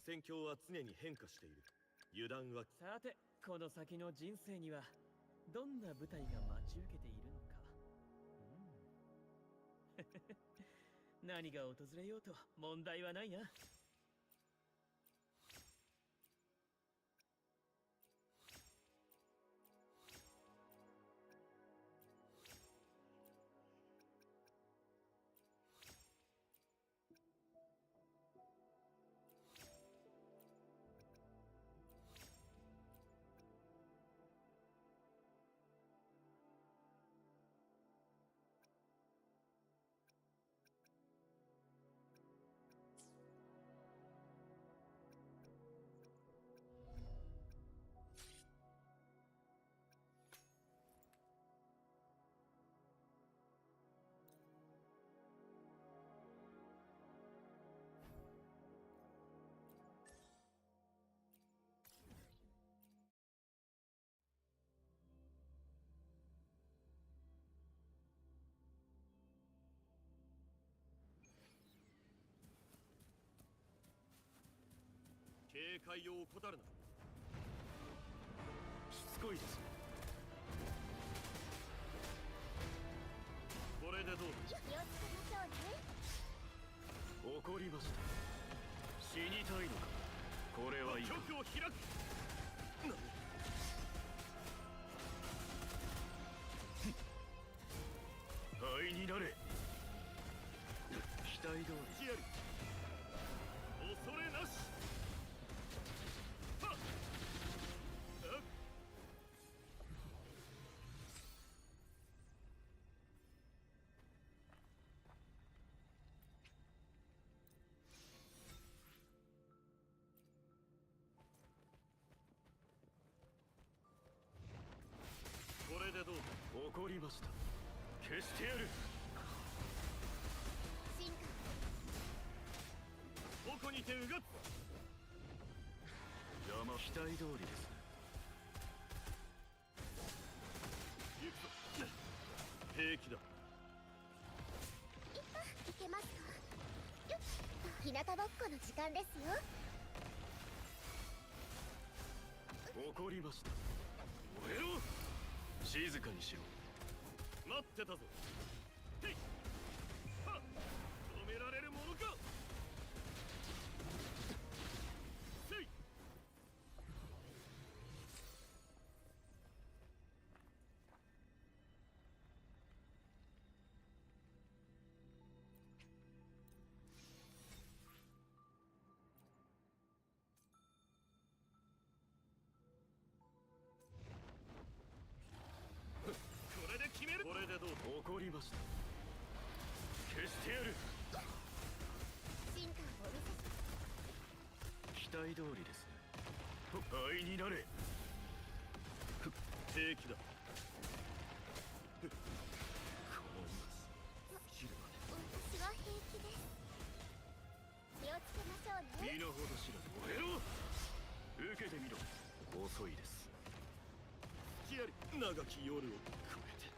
戦況は常に変化している。油断は。さて、この先の人生にはどんな舞台が待ち受けているのか。何が訪れようと問題はないな。警戒を怠るな。しつこいですね。これでどうだ。気をつけましょうね。怒りました。死にたいのか。これはいいか。局を開く。灰になれ。期待通り。やる。恐れなし。はっ。これでどうだ。怒りました。消してやる。進化どこにてうがつ。山期待通りですね。行くぞ。平気だ。いけますか。よっ日向ぼっこの時間ですよ。怒りました。燃えろ。静かにしろ。待ってたぞ。へい。はっ。止められるものか。せい。これで決める。これでどうだ。怒りました。消してやる。進化を見せ期待通りですね。灰になれ。平気だ。この夏切るま私は平気です。気をつけましょうね。で身の程知らず。燃えろ。受けてみろ。遅いです。やり長き夜を越えて。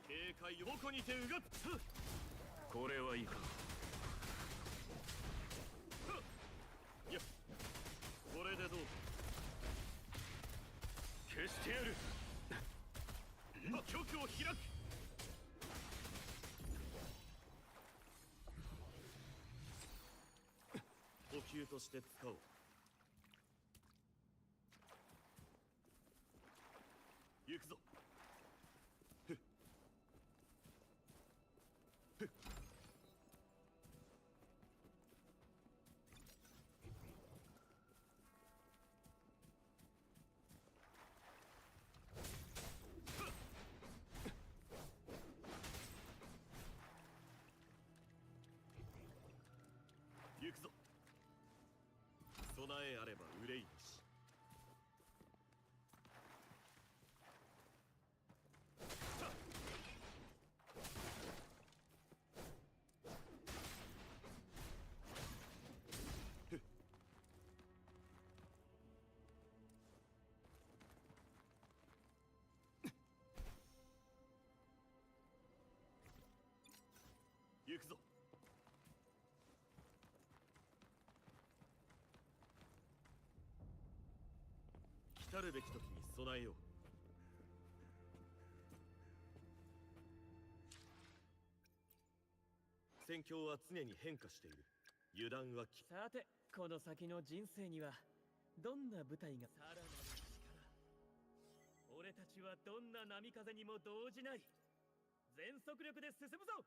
警戒をどこにてうがつ。これはいかん。いや、これでどうだ。消してやる。局を開く。ルとして使おう。行くぞ。ふっふっ。行くぞ。備えあれば憂いなし。行くぞ。来るべき時に備えよう。戦況は常に変化している。油断はき。さて、この先の人生にはどんな舞台が。さらなる力。俺たちはどんな波風にも動じない。全速力で進むぞ。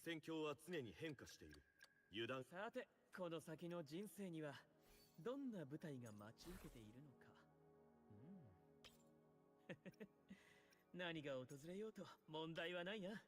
戦況は常に変化している。油断。さて、この先の人生にはどんな舞台が待ち受けているのか。何が訪れようと問題はないな。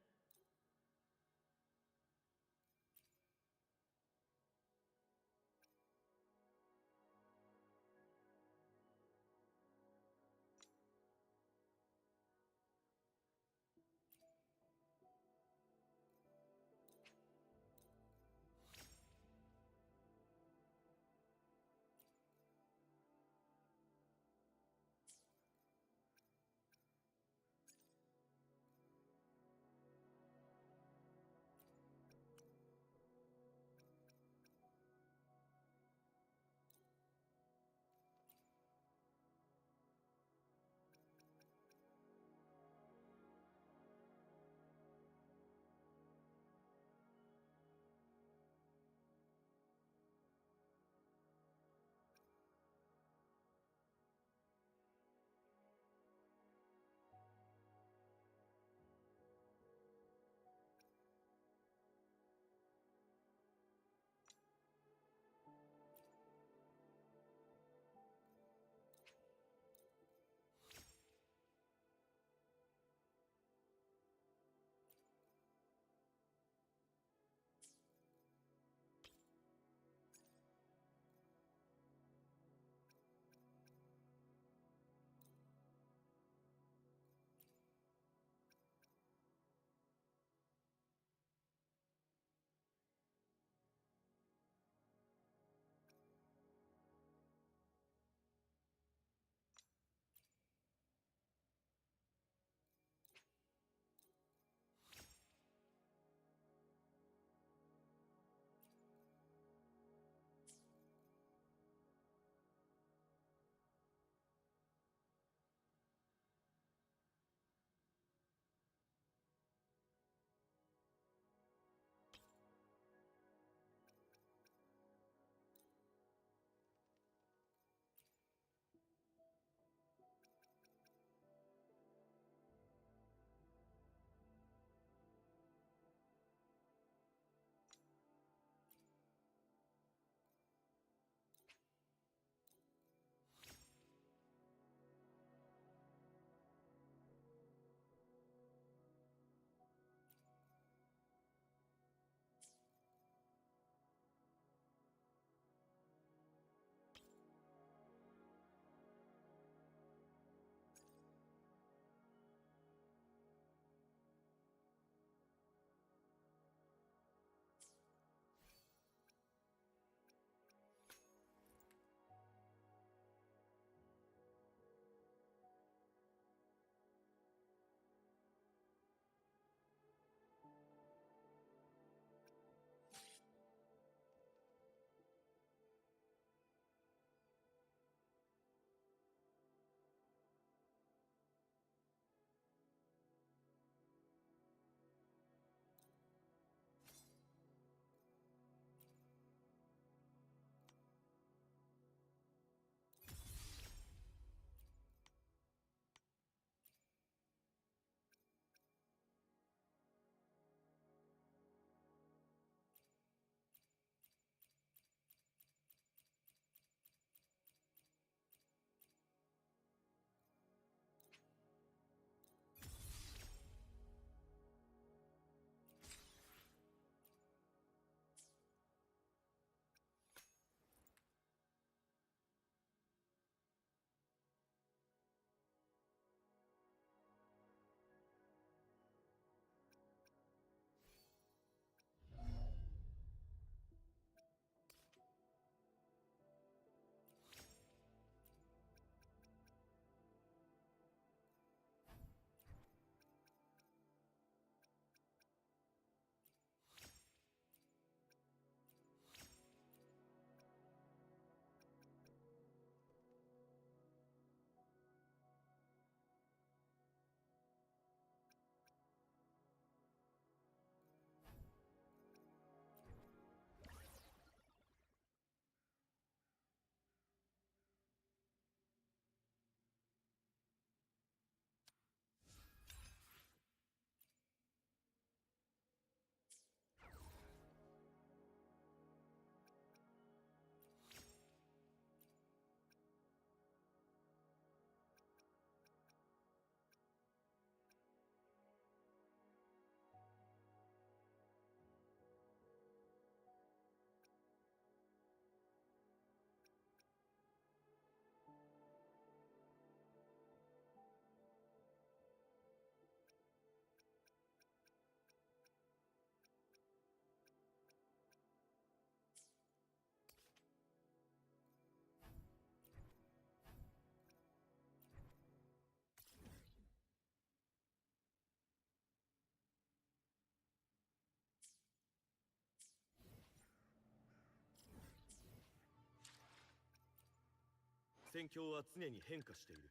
戦況は常に変化している。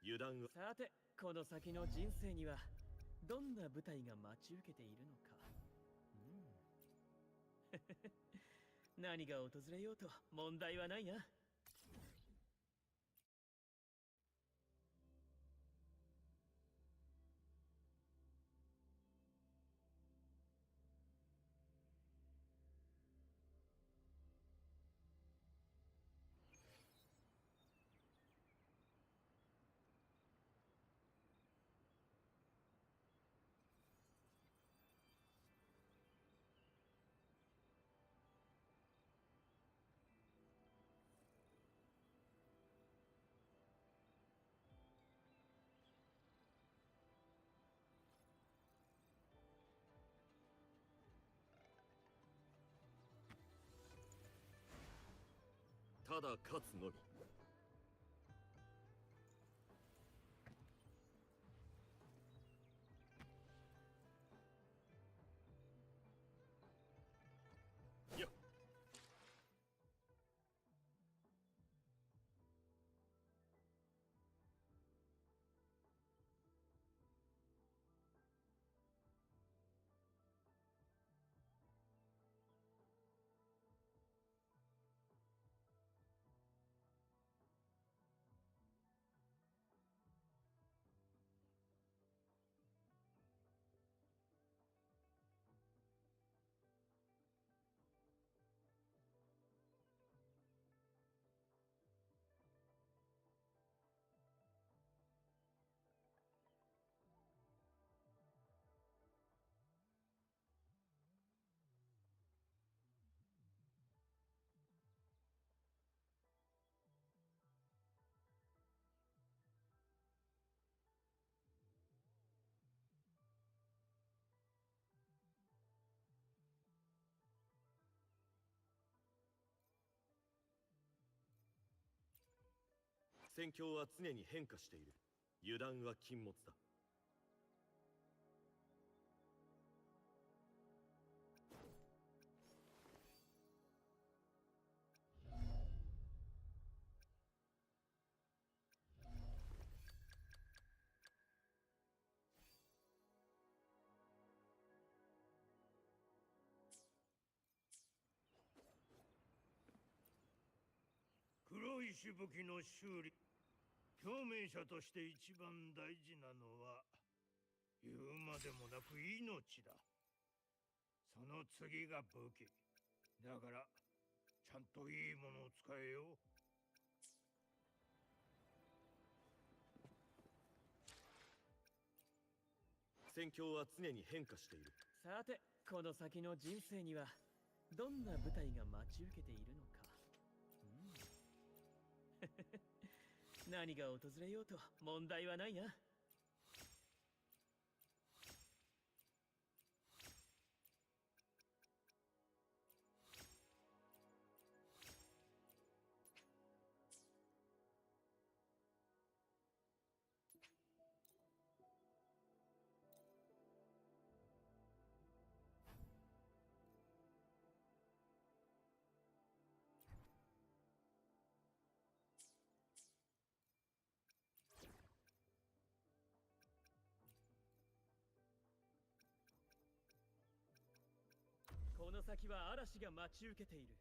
油断は。さて、この先の人生にはどんな舞台が待ち受けているのか。何が訪れようと問題はないな。ただ勝つのみ。やっ。戦況は常に変化している。油断は禁物だ。黒いしぶきの修理。表面者として一番大事なのは言うまでもなく命だ。その次が武器だから、ちゃんといいものを使えよ。戦況は常に変化している。さて、この先の人生にはどんな舞台が待ち受けているのか。何が訪れようと問題はないな。この先は嵐が待ち受けている。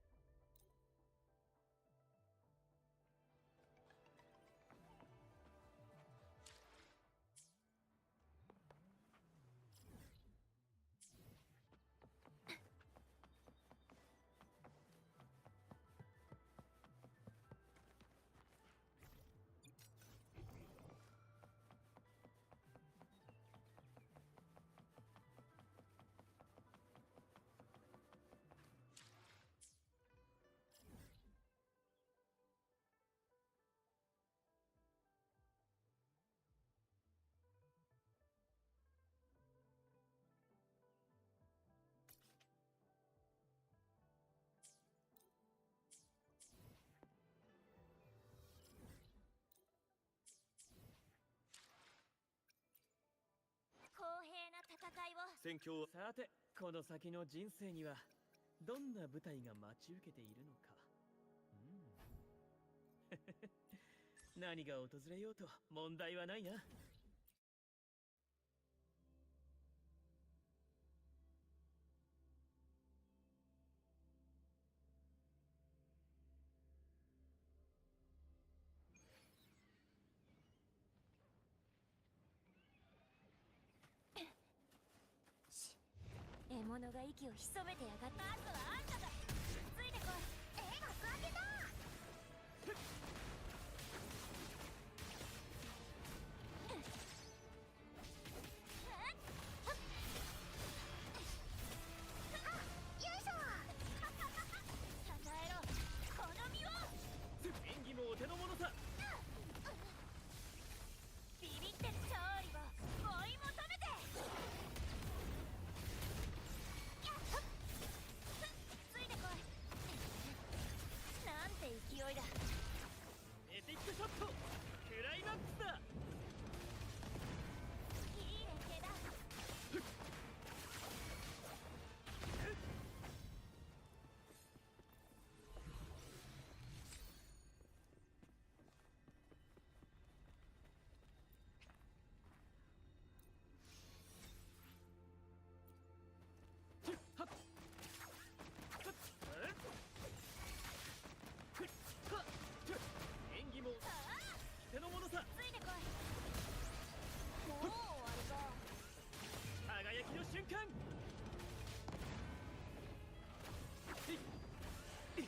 公平な戦いを。戦況は。さて、この先の人生にはどんな舞台が待ち受けているのか。何が訪れようと問題はないな。獲物が息を潜めてやがった。あとはあんただ。ついてこい。幕開けだ。よいしょ。たたえろこの身を。演技もお手の物さ。ビビってる勝利を追い求めて。ついてこい。なんて勢いだ。エピックショットクライマックスだ。いい連携だ。演技も手の物さ。ついてこい。もう終わりか。輝きの瞬間。問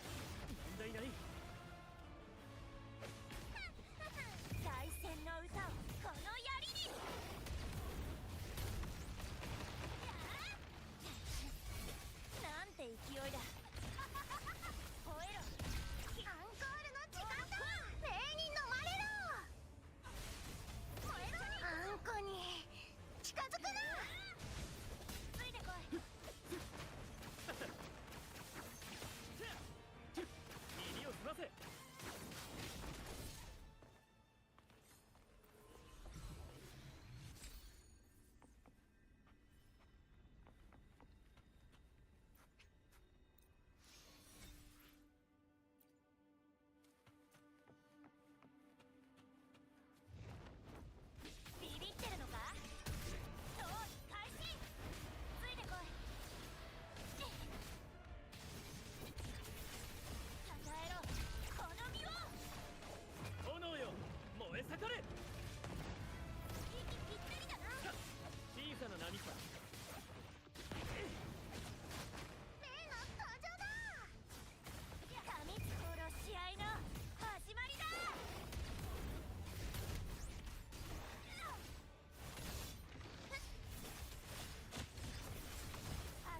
題ない。凱旋の歌をこの槍に。なんて勢いだ。吠えろ。アンコールの時間だ。霊に飲まれろ。燃えろ。あんこに近づくな。ついてこい。耳を澄ませ。ビビってるのか。そう開始。ついてこい。たたえろこの身を。炎よ燃え盛れ。息ぴったりだな。小さな波さ。例の登場だ。噛みつころ試合の始まりだ。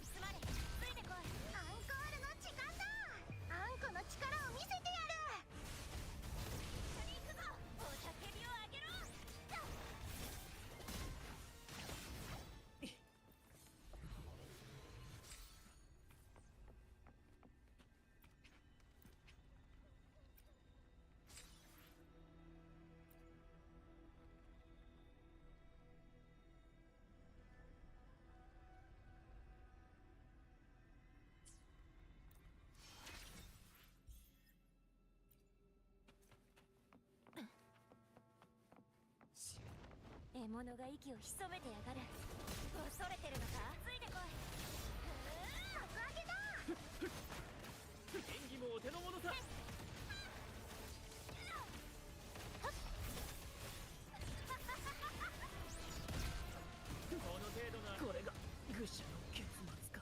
集まれ。ついてこい。アンコールの時間だ。あんこの力を見せてやる。一緒に行くぞ。おたけびをあげろ。獲物が息を潜めてやがる。恐れてるのか。ついてこい。幕開けだ。演技もお手の物さ。この程度な。これが愚者の結末か。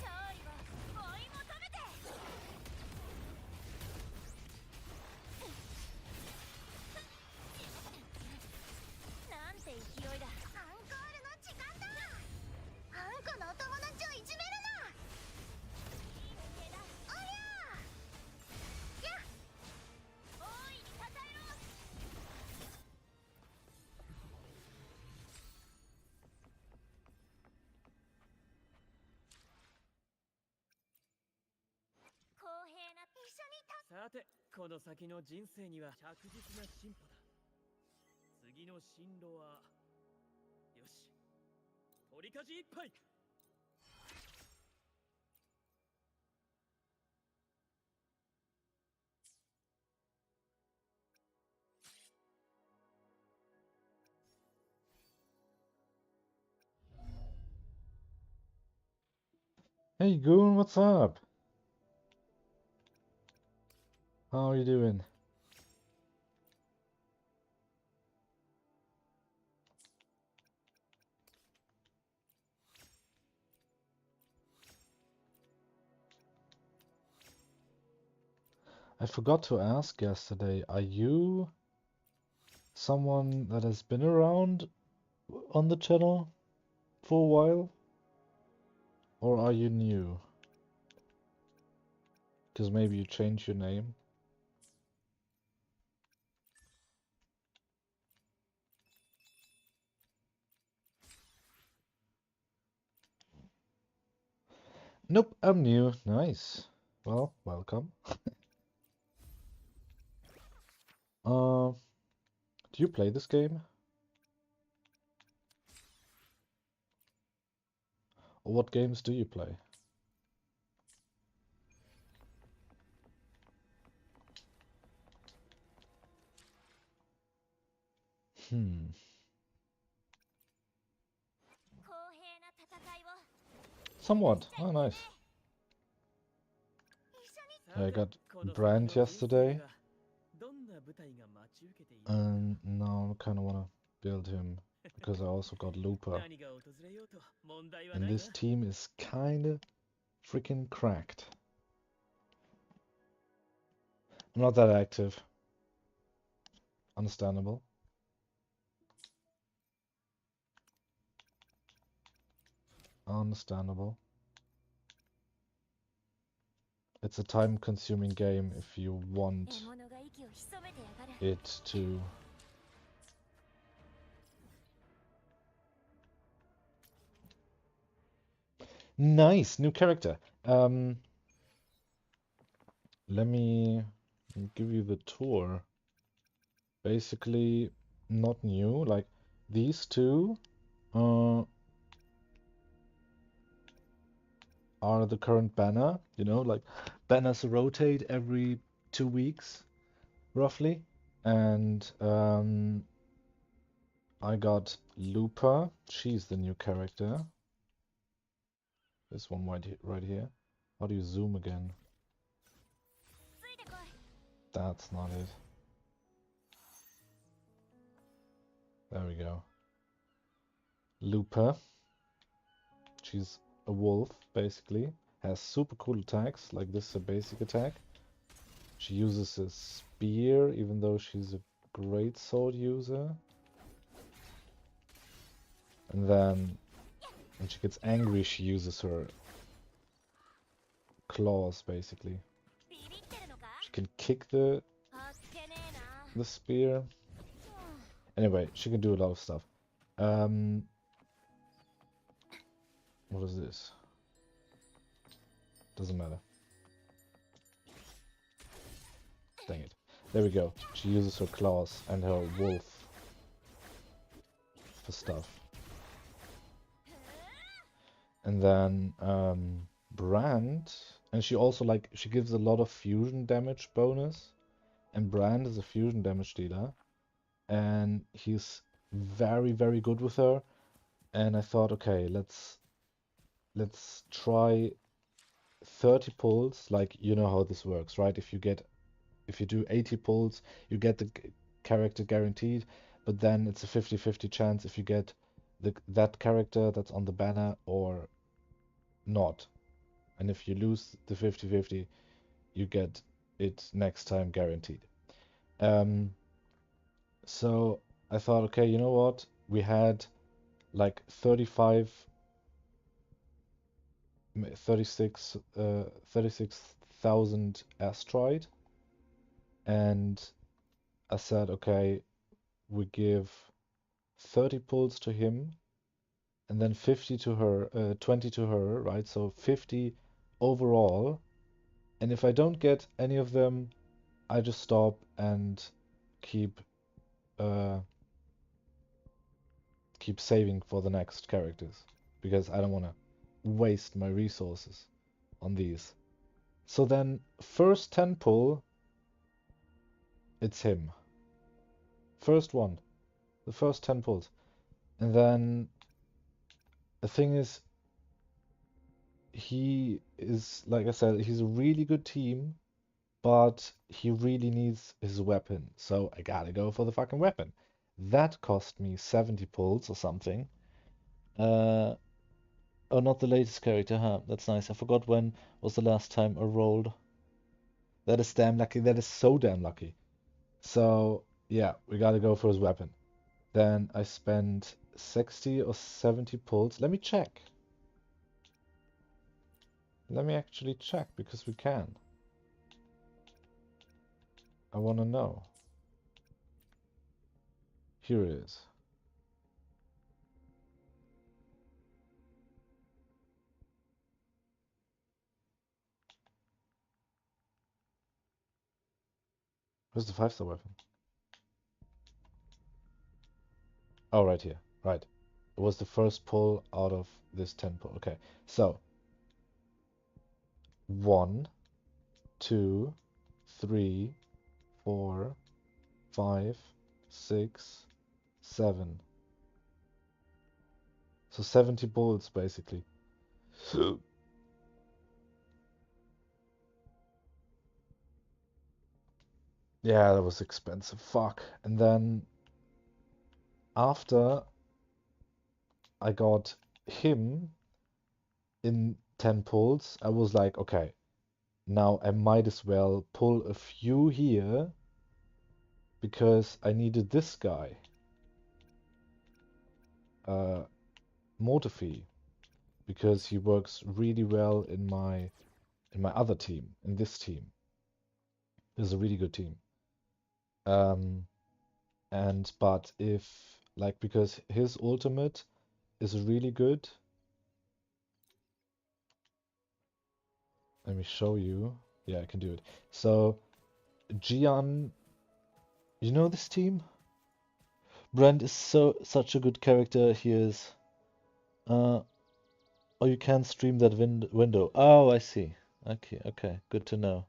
勝利を追い求めて。なんて勢いだ。アンコールの時間だ。あんこのお友達をいじめるな。いい連携だ。おりゃー。やっ。大いにたたえろ。公平な。一緒にさてこの先の人生には着実な進歩だ。次の進路はよし取り舵一杯。Hey Goon, what's up? How are you doing? I forgot to ask yesterday, are you someone that has been around on the channel for a while? Or are you new? Because maybe you changed your name. Nope, I'm new. Nice. Well, welcome. Do you play this game? Or what games do you play? Hmm. Somewhat. Oh, nice. I got BRANT yesterday. And now I kind of want to build him. Because I also got Looper. And this team is kind of freaking cracked. I'm not that active. Understandable. Understandable. It's a time-consuming game if you want it to... Nice! New character. Let me give you the tour. Basically, not new. Like, these two are the current banner. You know, like, banners rotate every 2 weeks, roughly. And I got Looper. She's the new character. This one right here. How do you zoom again? That's not it. There we go. Looper. She's a wolf, basically. Has super cool attacks, like this is a basic attack. She uses a spear, even though she's a great sword user. And then, when she gets angry, she uses her claws, basically. She can kick the spear. Anyway, she can do a lot of stuff. What is this? Doesn't matter. Dang it. There we go. She uses her claws and her wolf for stuff. And then BRANT, and she also she gives a lot of fusion damage bonus. And BRANT is a fusion damage dealer. And he's very, very good with her. And I thought, okay, let's try 30 pulls. Like, you know how this works, right? If you do 80 pulls, you get the character guaranteed, but then it's a 50-50 chance if you get that character that's on the banner or not. And if you lose the 50-50, you get it next time guaranteed. So I thought, okay, you know what? We had like 36,000 asteroid, and I said, okay, we give 30 pulls to him, and then 50 to her, 20 to her, right? So 50 overall. And if I don't get any of them, I just stop and keep saving for the next characters, because I don't want to waste my resources on these. So then, first 10 pull, it's him. First one. The first 10 pulls. And then the thing is, he is, like I said, he's a really good team, but he really needs his weapon. So I gotta go for the fucking weapon. That cost me 70 pulls or something. Oh, not the latest character, huh? That's nice. I forgot when was the last time I rolled. That is damn lucky. That is so damn lucky. So, yeah, we gotta go for his weapon. Then I spent 60 or 70 pulls. Let me check. Let me actually check because we can. I wanna know. Here it is. Where's the 5-star weapon? Oh, right here. Right. It was the first pull out of this 10 pull. Okay. So, 1, 2, 3, 4, 5, 6, 7. So 70 bullets basically. Yeah, that was expensive. Fuck. And then after I got him in 10 pulls, I was like, okay, now I might as well pull a few here because I needed this guy, Mortefi, because he works really well in my other team, in this team. This is a really good team. But if like because his ultimate is really good. Let me show you. Yeah, I can do it. So Gian, you know this team? Brand is such a good character. He is. Oh, you can stream that window. Oh, I see. Okay, okay, good to know.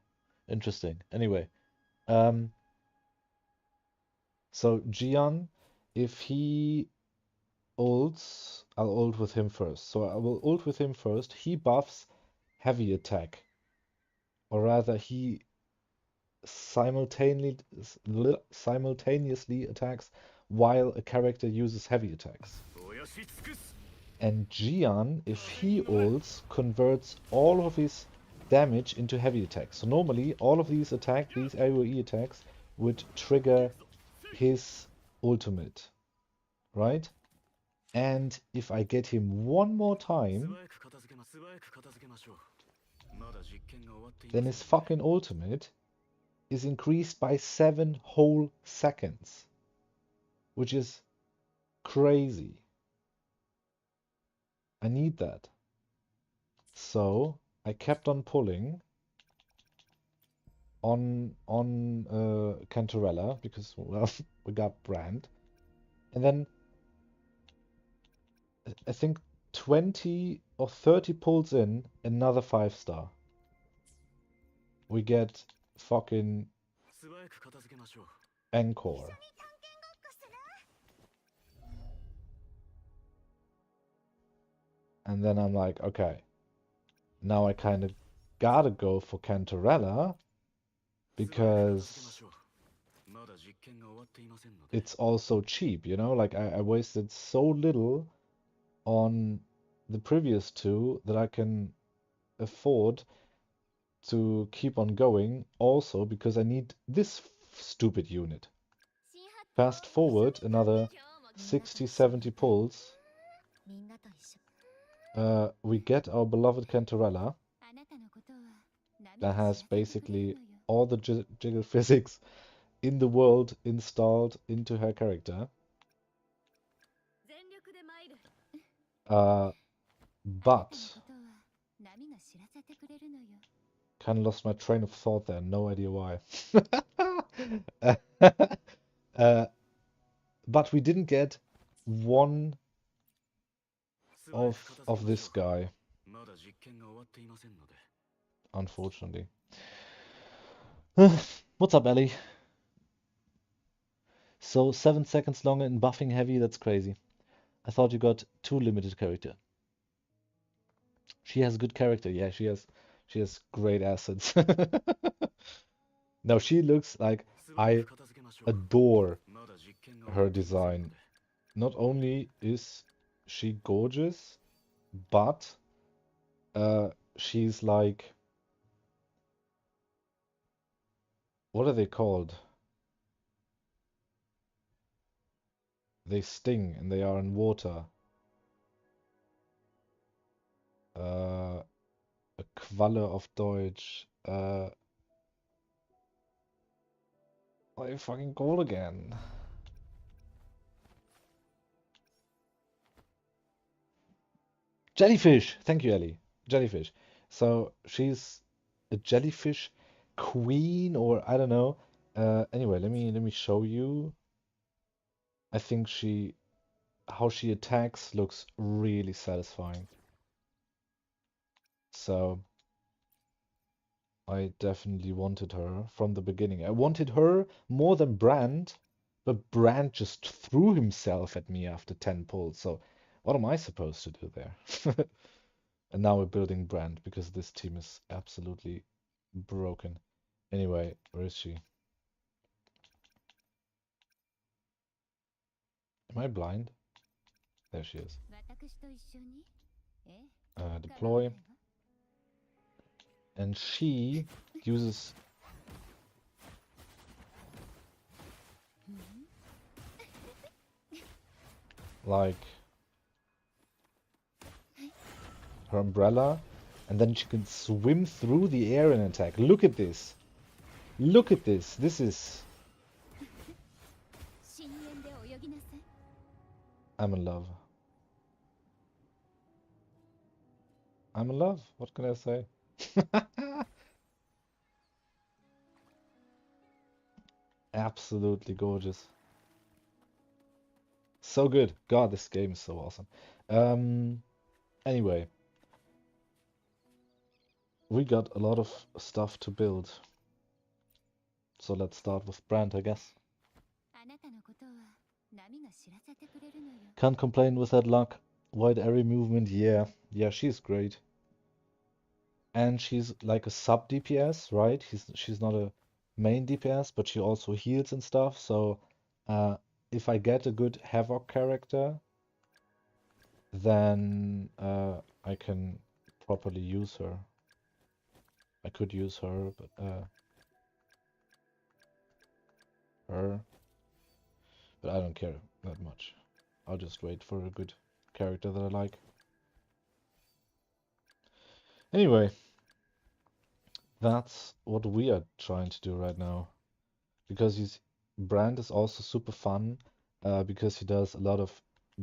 Interesting. Anyway, um, so Gian, if he ults, I'll ult with him first. So I will ult with him first. He buffs heavy attack, or rather, he simultaneously attacks while a character uses heavy attacks. And Gian, if he ults, converts all of his damage into heavy attacks. So normally, all of these AoE attacks, would trigger his ultimate, right? And if I get him one more time, then his fucking ultimate is increased by 7 whole seconds, which is crazy. I need that. So I kept on pulling on Cantarella because, well, we got BRANT, and then I think 20 or 30 pulls in, another 5-star. We get fucking Encore. And then I'm like, okay, now I kind of gotta go for Cantarella because it's also cheap, you know? Like I wasted so little on the previous two that I can afford to keep on going, also because I need this stupid unit. Fast forward another 60, 70 pulls. We get our beloved Cantarella that has basically all the jiggle physics in the world installed into her character. But kind of lost my train of thought there, no idea why. But we didn't get one of this guy, unfortunately. What's up, Ellie? So 7 seconds longer in buffing heavy, that's crazy. I thought you got 2 limited character. She has good character. Yeah, she has great assets. No, she looks like I adore her design. Not only is she gorgeous, but she's like, what are they called? They sting and they are in water. A Qualle auf Deutsch. What are you fucking called again? Jellyfish! Thank you, Ellie. Jellyfish. So she's a jellyfish queen, or I don't know. Anyway, let me show you. I think how she attacks looks really satisfying. So I definitely wanted her from the beginning. I wanted her more than BRANT, but BRANT just threw himself at me after 10 pulls. So what am I supposed to do there? And now we're building BRANT because this team is absolutely broken. Anyway, where is she? Am I blind? There she is. Deploy. And she uses like her umbrella, and then she can swim through the air and attack. Look at this. Look at this. This is... I'm in love. I'm in love. What can I say? Absolutely gorgeous. So good. God, this game is so awesome. Anyway, we got a lot of stuff to build. So let's start with BRANT, I guess. Can't complain with that luck. Wide area movement, yeah. Yeah, she's great. And she's like a sub DPS, right? She's not a main DPS, but she also heals and stuff. So if I get a good Havoc character, then I can properly use her. I could use her, but I don't care that much. I'll just wait for a good character that I like. Anyway, that's what we are trying to do right now. Because BRANT is also super fun, because he does a lot of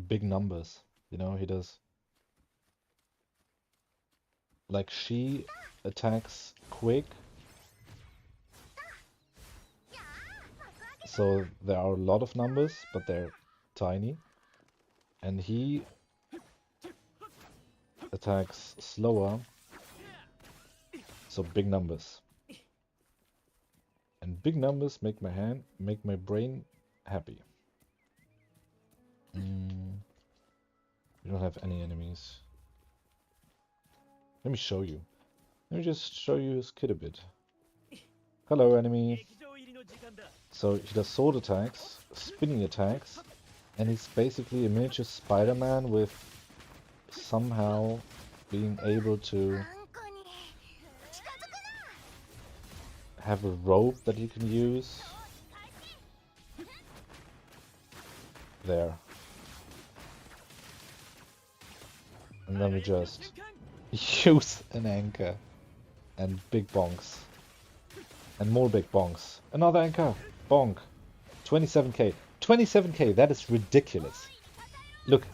big numbers. You know, he does... Like, she attacks quick. So there are a lot of numbers, but they're tiny. And he attacks slower. So big numbers. And big numbers make my brain happy. We don't have any enemies. Let me show you. Let me just show you his kit a bit. Hello, enemy. So he does sword attacks, spinning attacks, and he's basically a miniature Spider-Man with somehow being able to have a rope that you can use. There. And then we just use an anchor and big bonks. And more big bonks. Another anchor! Bonk! 27k. 27k, that is ridiculous. Look,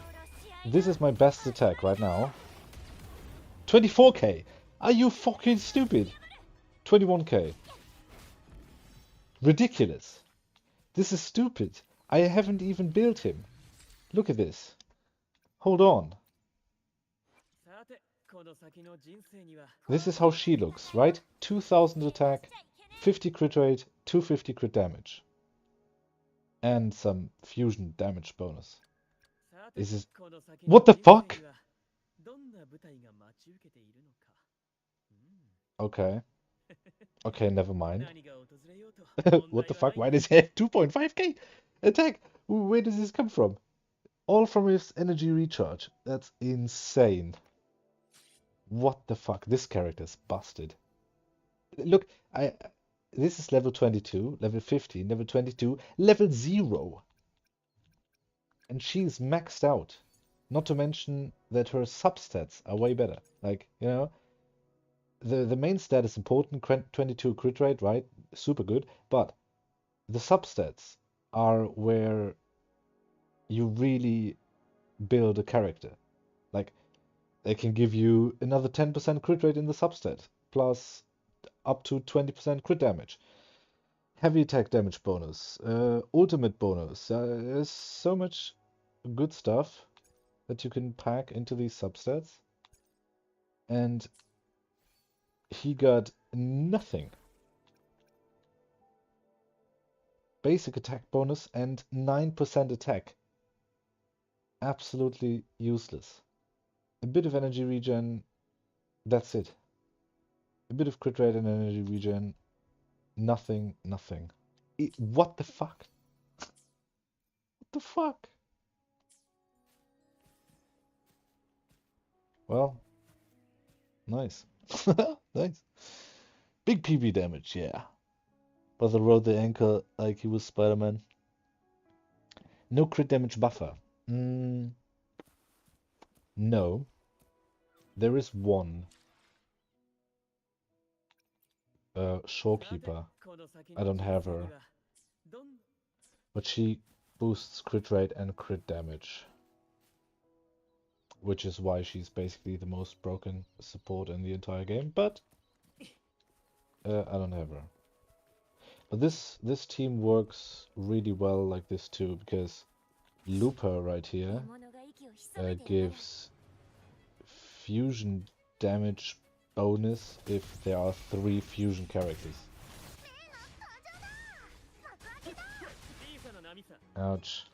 this is my best attack right now. 24k! Are you fucking stupid? 21k. Ridiculous. This is stupid. I haven't even built him. Look at this. Hold on. This is how she looks, right? 2000 attack, 50 crit rate, 250 crit damage. And some fusion damage bonus. This is... What the fuck? どんな舞台が待ち受けているのか。Okay. Okay, never mind. 何が訪れようと問 What the 題はな fuck? い Why な。 does he have 2.5k attack? Where does this come from? All from his energy recharge. That's insane. What the fuck? This character is busted. Look, this is level 22, level 15, level 22, level 0. And she's maxed out. Not to mention that her substats are way better. Like, you know, the main stat is important, 22 crit rate, right? Super good. But the substats are where you really build a character. Like, they can give you another 10% crit rate in the substat, plus up to 20% crit damage. Heavy attack damage bonus, ultimate bonus. There's so much good stuff that you can pack into these substats. And he got nothing. Basic attack bonus and 9% attack. Absolutely useless. A bit of energy regen, that's it. A bit of crit rate and energy regen, nothing, nothing. What the fuck? What the fuck? Well, nice. Nice. Big PB damage, yeah. Brother rode the anchor like he was Spider-Man. No crit damage buffer. No. There is one. Shorekeeper. I don't have her. But she boosts crit rate and crit damage. Which is why she's basically the most broken support in the entire game, but I don't have her. But this team works really well like this too, because Looper right here gives fusion damage bonus if there are 3 fusion characters. Ouch.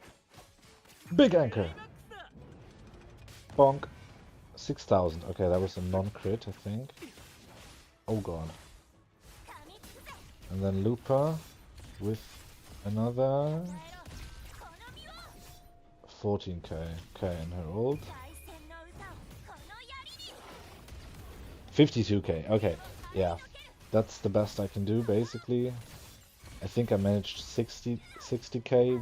Big anchor! Bonk. 6,000. Okay, that was a non-crit, I think. Oh god. And then Looper with another 14k. Okay, and her ult. 52k. Okay, yeah. That's the best I can do, basically. I think I managed 60k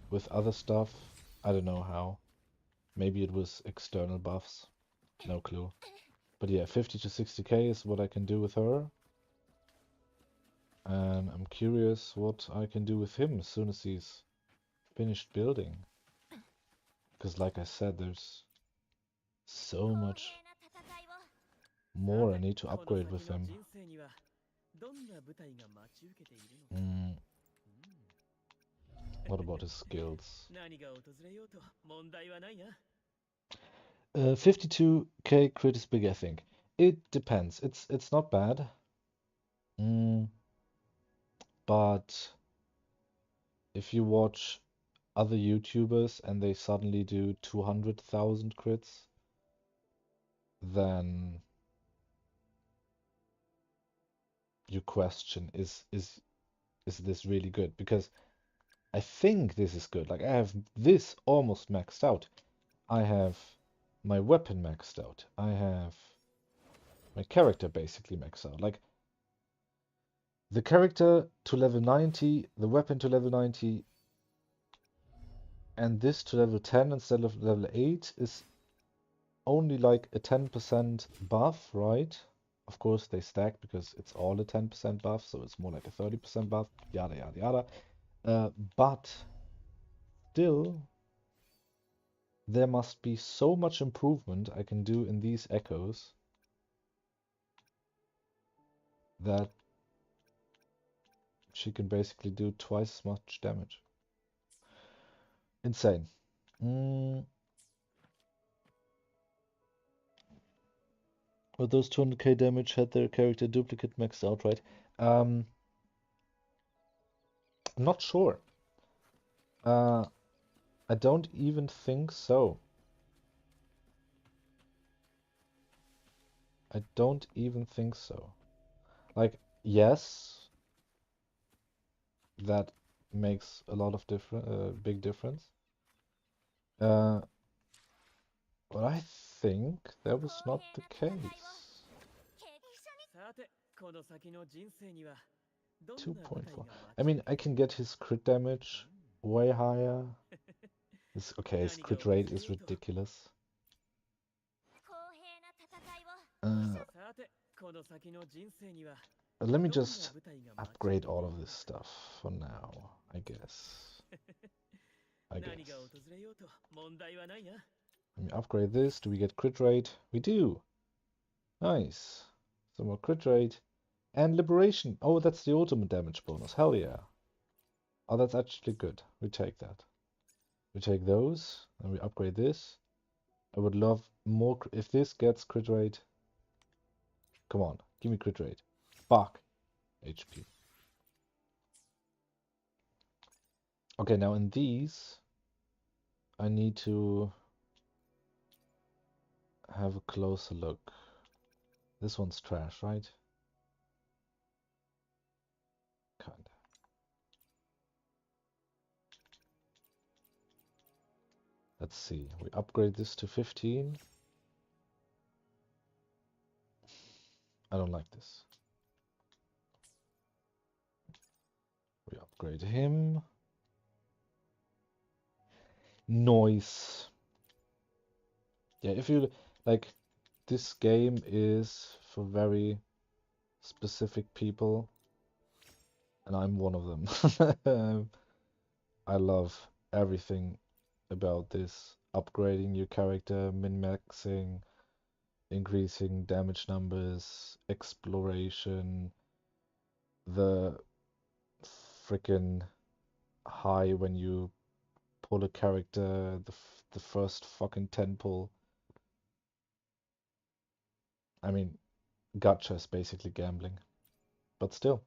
with other stuff. I don't know how. Maybe it was external buffs. No clue. But yeah, 50 to 60k is what I can do with her. And I'm curious what I can do with him as soon as he's finished building. Because like I said, there's so much more I need to upgrade with him. What about his skills? 52k crit is big, I think. It depends. It's not bad. But if you watch other YouTubers and they suddenly do 200,000 crits, then you question, is this really good? Because I think this is good. Like, I have this almost maxed out. I have my weapon maxed out. I have my character basically maxed out. Like, the character to level 90, the weapon to level 90, and this to level 10 instead of level 8 is only like a 10% buff, right? Of course, they stack because it's all a 10% buff, so it's more like a 30% buff, yada yada yada. But still, there must be so much improvement I can do in these echoes that she can basically do twice as much damage. Insane. But those 200k damage had their character duplicate maxed out, right? I'm not sure. I don't even think so. I don't even think so. Like, yes, that makes a lot of big difference. But I think that was not the case. さて、この先の人生にはどんな舞台 2.4. が待 I ち mean, I can get his crit damage way higher. Okay, his 何が crit 訪 rate れ is ようと ridiculous. 公平な戦いを Uh, さて、この先の人生には let me どんな just 舞台が待ち upgrade 受け all て of いる this のか stuff for now, I guess. I 何 guess. が訪れようと問題はないな。 Let me upgrade this. Do we get crit rate? We do. Nice. Some more crit rate. And liberation. Oh, that's the ultimate damage bonus. Hell yeah. Oh, that's actually good. We take that. We take those, and we upgrade this. I would love more. If this gets crit rate. Come on, give me crit rate. Fuck. HP. Okay, now in these, I need to have a closer look. This one's trash, right? Kinda. Let's see. We upgrade this to 15. I don't like this. We upgrade him. Noise. Yeah, if you like, this game is for very specific people, and I'm one of them. I love everything about this. Upgrading your character, min-maxing, increasing damage numbers, exploration, the freaking high when you pull a character, the first fucking 10 pull. I mean, gacha is basically gambling. But still,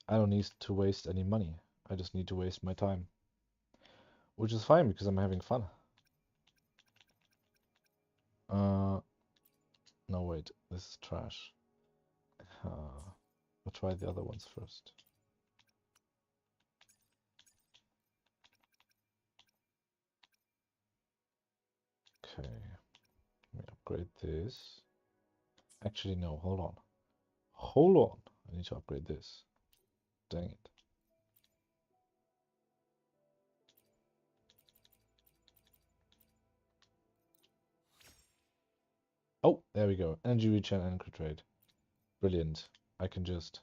I don't need to waste any money. I just need to waste my time. Which is fine because I'm having fun. No wait, this is trash. We'll try the other ones first. Okay, let me upgrade this. Actually, no, hold on. Hold on, I need to upgrade this. Dang it. Oh, there we go. Energy regen and crit rate. Brilliant. I can just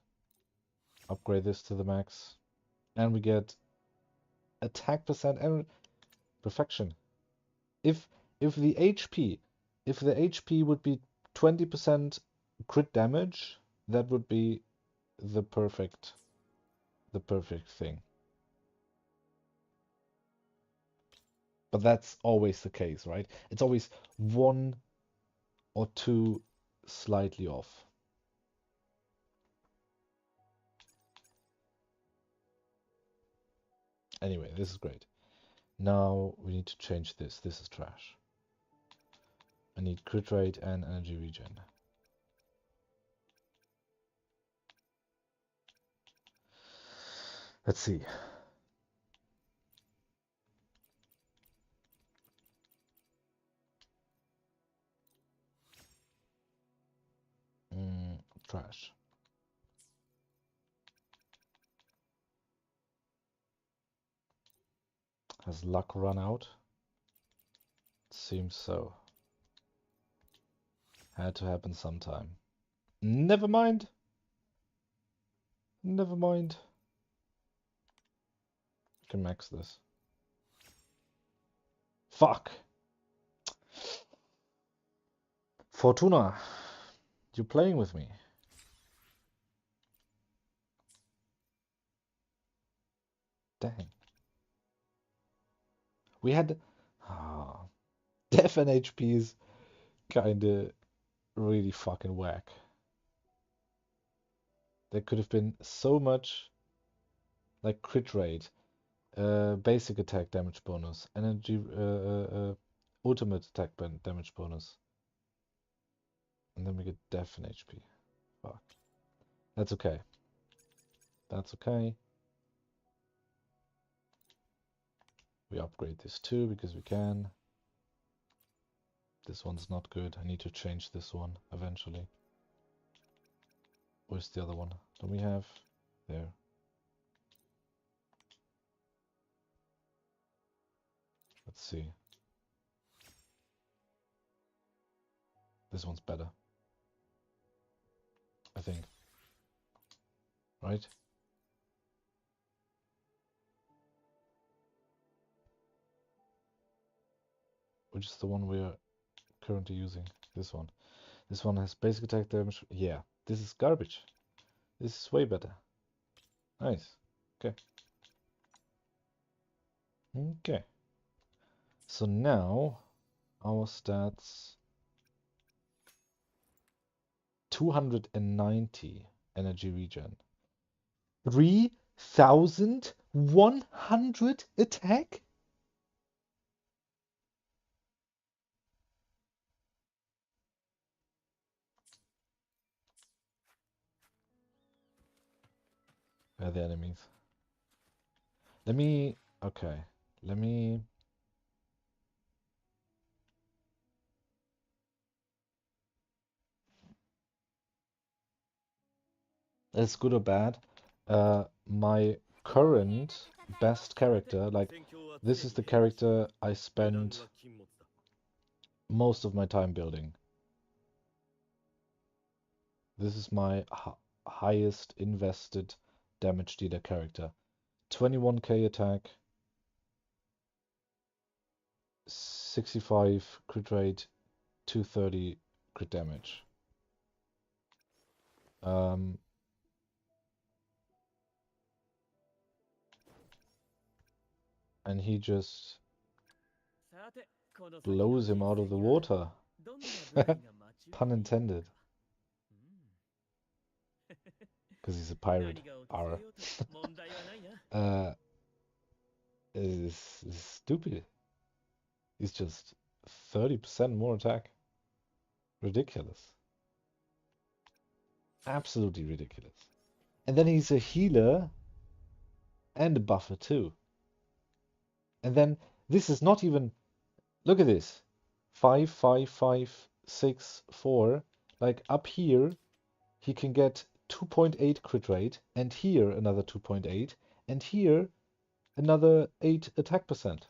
upgrade this to the max. And we get attack percent and perfection. If the HP would be 20% crit damage, that would be the perfect thing. But that's always the case, right? It's always 1 or 2 slightly off. Anyway, this is great. Now we need to change this. This is trash. I need crit rate and energy regen. Let's see. Trash. Has luck run out? Seems so. Had to happen sometime. Never mind. Never mind. I can max this. Fuck. Fortuna, you're playing with me. Dang. We had... Def and HP is kinda really fucking whack. There could have been so much like crit rate, basic attack damage bonus, energy, ultimate attack damage bonus. And then we get death and HP. Fuck. That's okay. That's okay. We upgrade this too because we can. This one's not good. I need to change this one eventually. Where's the other one? Don't we have? There. Let's see. This one's better. I think. Right? Which is the one we're currently using? This one. This one has basic attack damage. Yeah, this is garbage. This is way better. Nice. Okay. Okay. So now our stats 290 energy regen. 3,100 attack? Where are the enemies? Let me... Okay. Let me... It's good or bad. My current best character, like, this is the character I spend most of my time building. This is my highest invested damage dealer character. 21k attack, 65 crit rate, 230 crit damage. And he just blows him out of the water. Pun intended. Because he's a pirate. Arr. Is stupid. He's just 30% more attack. Ridiculous. Absolutely ridiculous. And then he's a healer and a buffer too. And then this is not even... Look at this. 5, 5, 5, 6, 4. Like up here, he can get 2.8 crit rate, and here another 2.8, and here another 8 attack percent.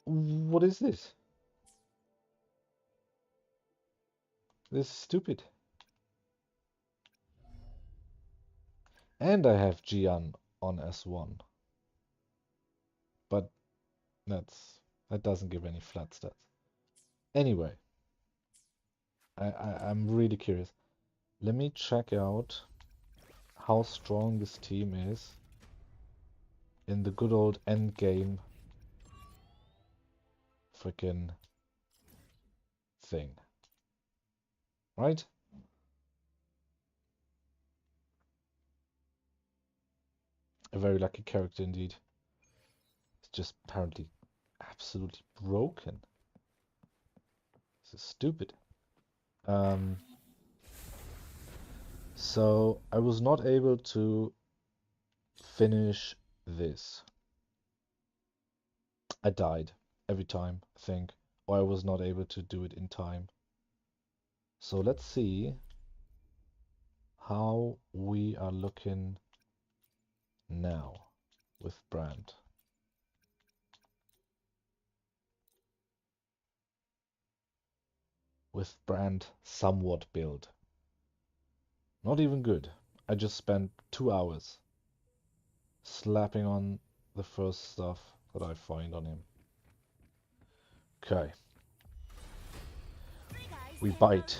What is this? This is stupid. And I have Gian on S1. But that doesn't give any flat stats. Anyway, I'm really curious. Let me check out how strong this team is in the good old endgame frickin' thing. Right? A very lucky character indeed. It's just apparently absolutely broken. This is stupid. So I was not able to finish this. I died every time, I think, or I was not able to do it in time. So let's see how we are looking now with BRANT. With BRANT somewhat build. Not even good. I just spent 2 hours slapping on the first stuff that I find on him. Okay. We bite.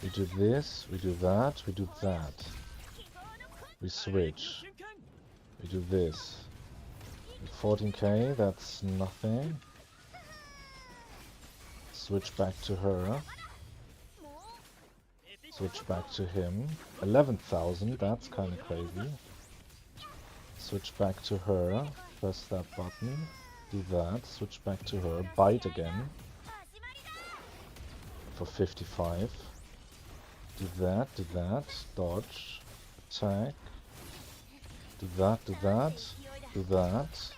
We do this, we do that, we do that. We switch. We do this. 14k, that's nothing. Switch back to her. Switch back to him. 11,000, that's kind of crazy. Switch back to her. Press that button. Do that. Switch back to her. Bite again. For 55. Do that, do that. Dodge. Attack. Do that, do that. Do that.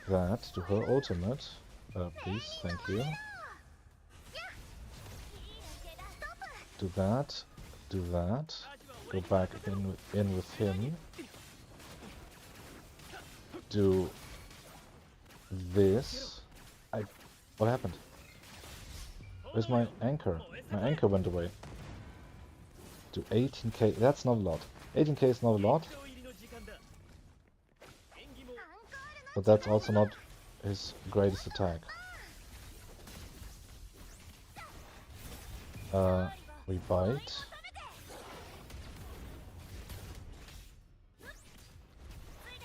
Do that. Do her ultimate. Please, thank you. Do that. Do that. Go back in with him. Do this. What happened? Where's my anchor? My anchor went away. Do 18k. That's not a lot. 18k is not a lot. But that's also not his greatest attack. We bite.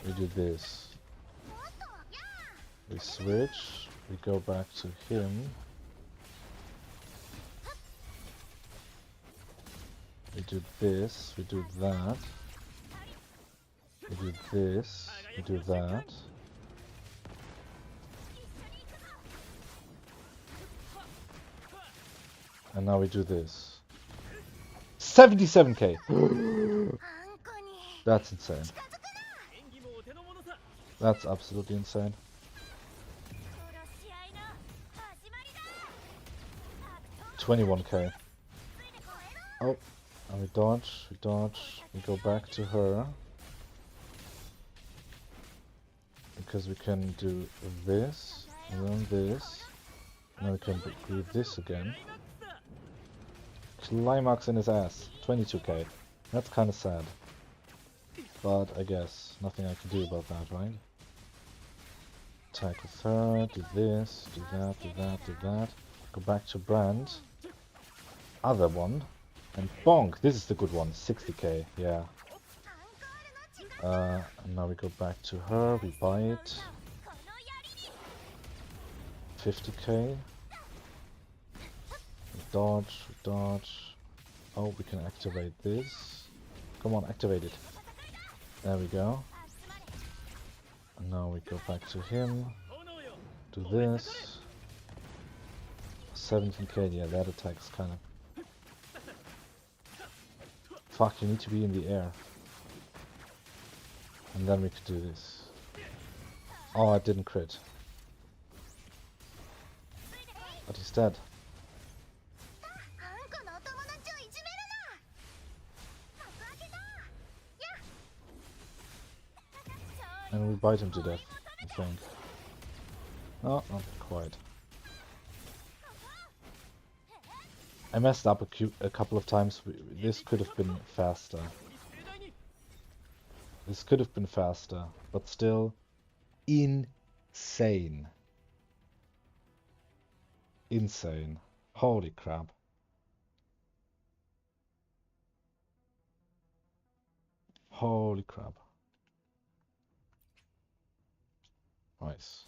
We do this. We switch. We go back to him. We do this. We do that. We do this. We do that. And now we do this. 77k! That's insane. That's absolutely insane. $21k. Oh, and we dodge, we go back to her. Because we can do this, and then this. Now we can do this again. Climax in his ass. 22k. That's kind of sad. But I guess nothing I can do about that, right? Attack with her, do this, do that, do that, do that. Go back to BRANT. Other one. And bonk! This is the good one. 60k, yeah. And now we go back to her, we bite. 50k. We dodge, we dodge. Oh, we can activate this. Come on, activate it. There we go. And now we go back to him. Do this. 17k, yeah, that attack's kind of... Fuck, you need to be in the air. And then we could do this. Oh, I didn't crit. But he's dead. And we bite him to death, I think. No, not quite. I messed up a couple of times. This could have been faster. This could have been faster, but still insane. Insane. Holy crap. Holy crap. Nice.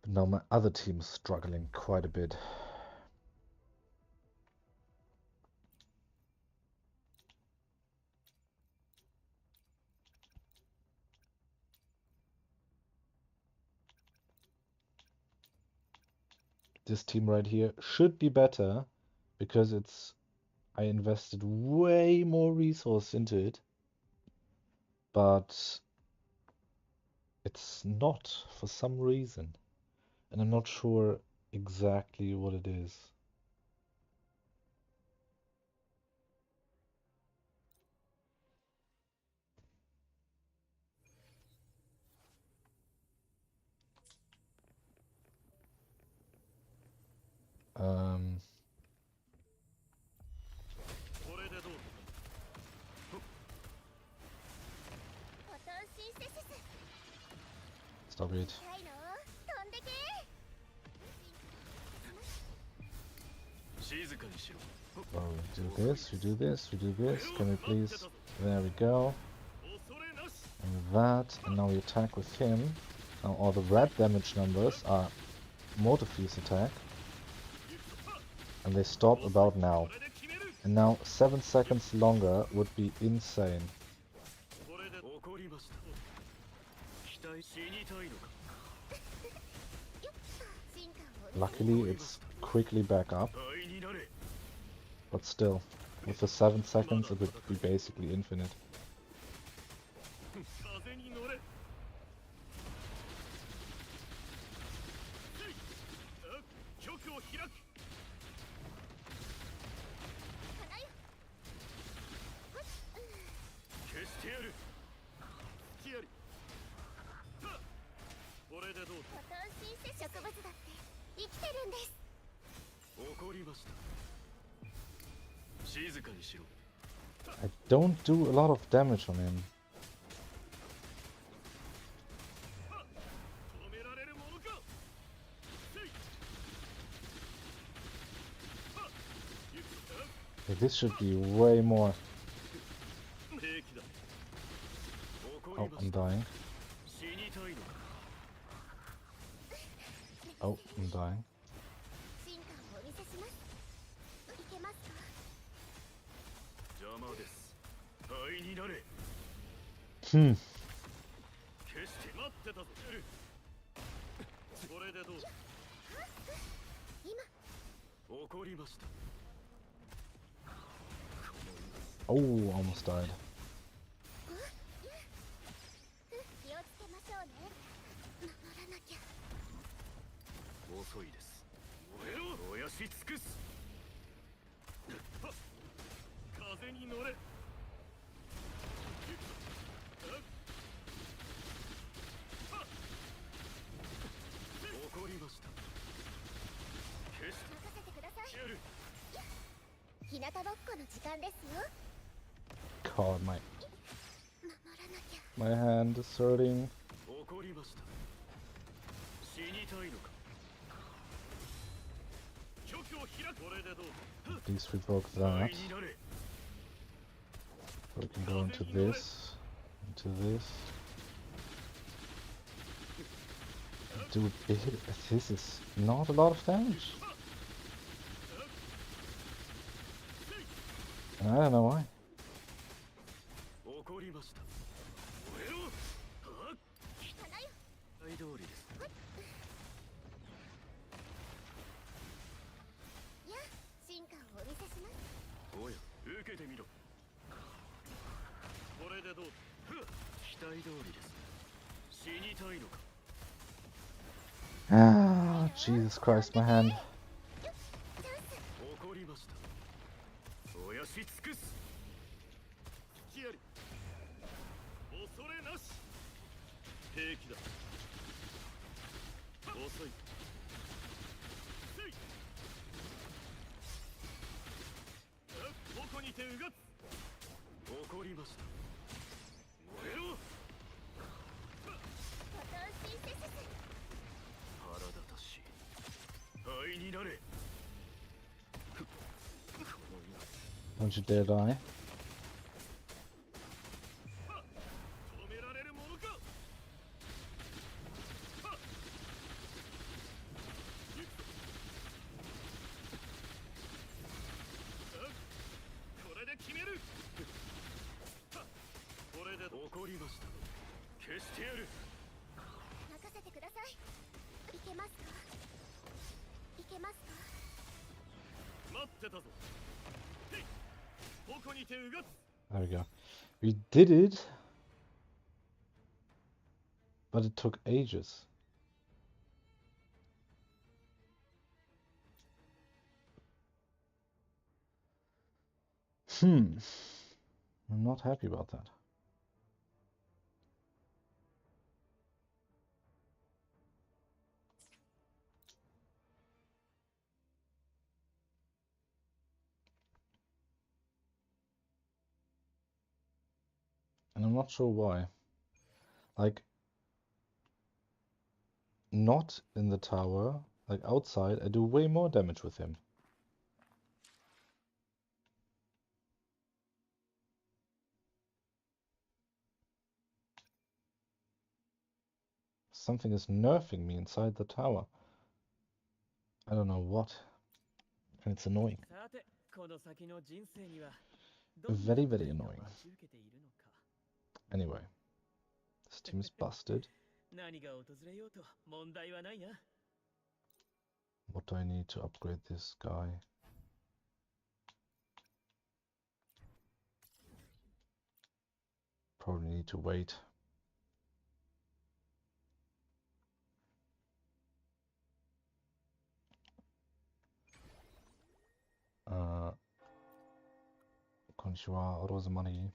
But now my other team is struggling quite a bit. This team right here should be better because I invested way more resource into it, but it's not for some reason, and I'm not sure exactly what it is. Stop it. Oh. do this, we do this, we do this. Can we please? There we go. And that, and now we attack with him. Now all the red damage numbers are Mortefie's attack. And they stop about now. And now 7 seconds longer would be insane. Luckily it's quickly back up. But still, with the 7 seconds it would be basically infinite. I don't do a lot of damage on him. Okay, this should be way more. Oh, I'm dying. Oh, I'm dying. Hmm. Oh, almost died. God, my hand is hurting. At least we broke that. We can go into this, Dude, this is not a lot of damage. And I don't know why. Ah, Jesus Christ, my hand. Don't you dare die. There we go. We did it, but it took ages. I'm not happy about that. And I'm not sure why. Like, not in the tower, like outside, I do way more damage with him. Something is nerfing me inside the tower. I don't know what. And it's annoying. さてこの先の人生にはどんな Very, 舞 very 台が annoying. 待ち受けているのか Anyway. This team is busted. 何が訪れようと問題はないな What do I need to upgrade this guy? Probably need to wait. Konnichiwa, Rosemary.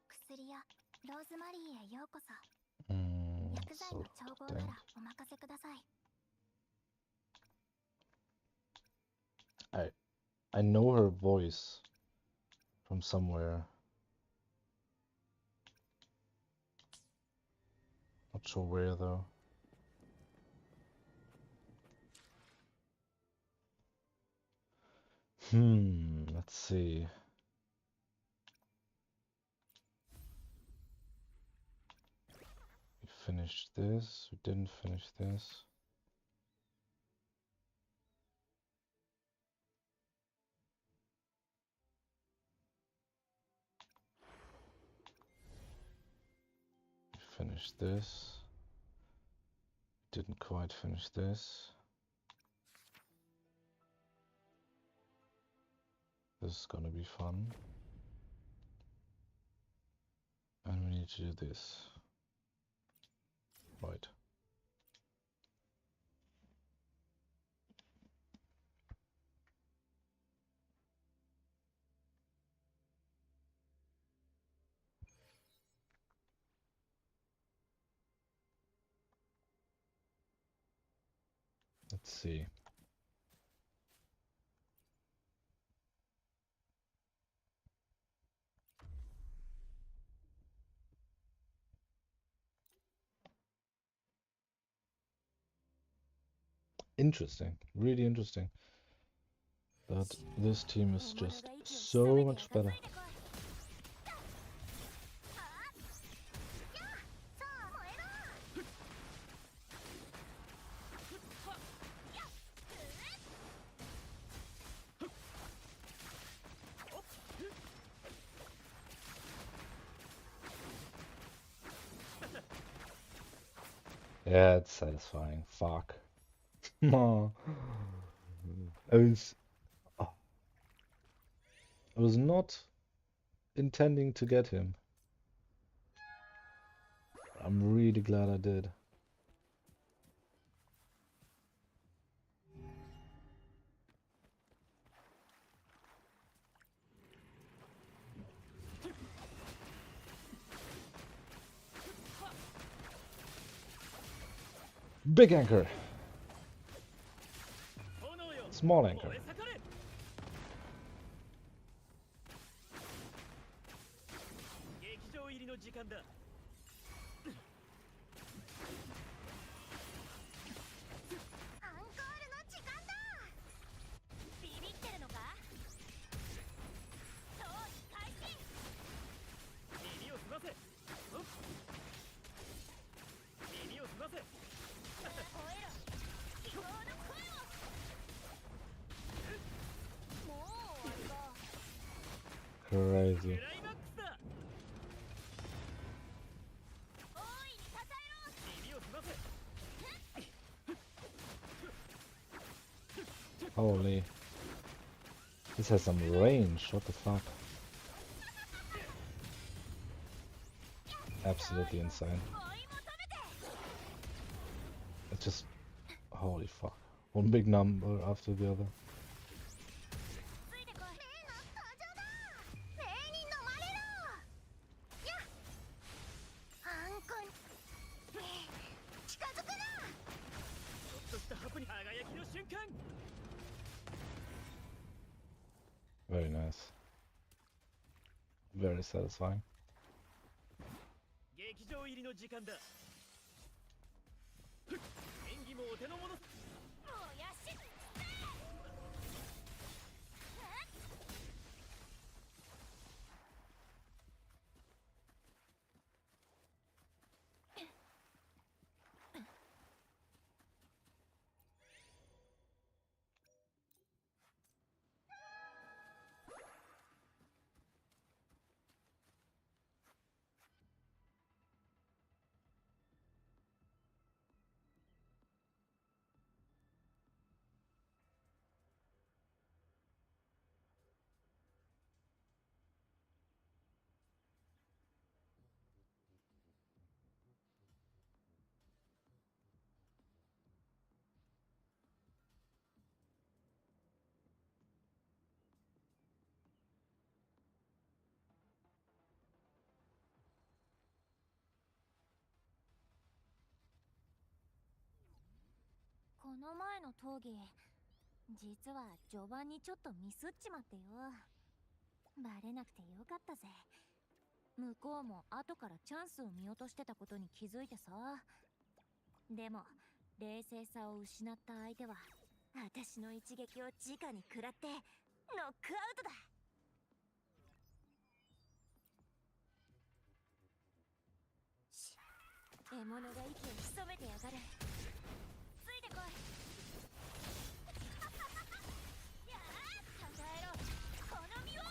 薬屋ローズマリーへようこそ。 Mm, 薬剤 so の調合ならお任せください。 I know her voice from somewhere. Not sure where though. Let's see. We finished this, we didn't finish this. We finished this. Didn't quite finish this. This is gonna be fun. And we need to do this. Right. Let's see. Interesting, really interesting. But this team is just so much better. Yeah, it's satisfying. Fuck. I was not intending to get him. I'm really glad I did. Big anchor. Small anchor. 劇場入りの時間だ アンコールの時間だ。ビビってるのか？装置開始。耳を澄ませ耳を澄ませ 吠えろ。希望の声を。もう終わりか。 Crazy. クライマックスだ 大いにたたえろ。 耳を澄ませ Holy. This has some range. What the fuck? Absolutely insane. 追い求めて。 It's just... Holy fuck. One big number after the other. ついてこい。例の登場だ。例に飲まれろ。やっ。アンコン。近づくな。ちょっとしたハプニング輝きの瞬間 Very nice. Very satisfying. 劇場入りの時間だ演技もお手の物 もやし。の前の討議、実は序盤にちょっとミスっちまってよ。バレなくてよかったぜ。向こうも後からチャンスを見落としてたことに気づいてさ。でも冷静さを失った相手は私の一撃を直に食らってノックアウトだ。獲物が息を潜めてやがる。ついてこい。やあ、たたえろこの身を。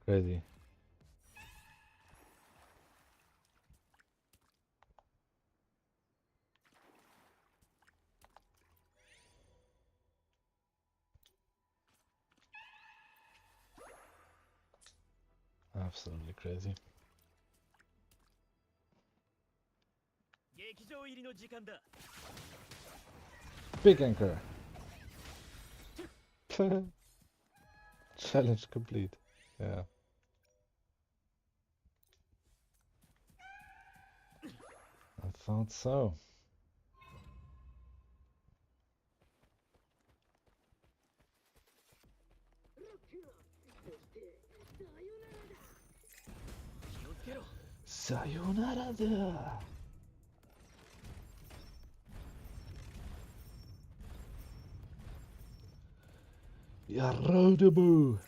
Crazy. Absolutely crazy. 劇場入りの時間だ。 Big anchor. Challenge complete. Yeah. I thought so. Sayonara da. Yarodabu.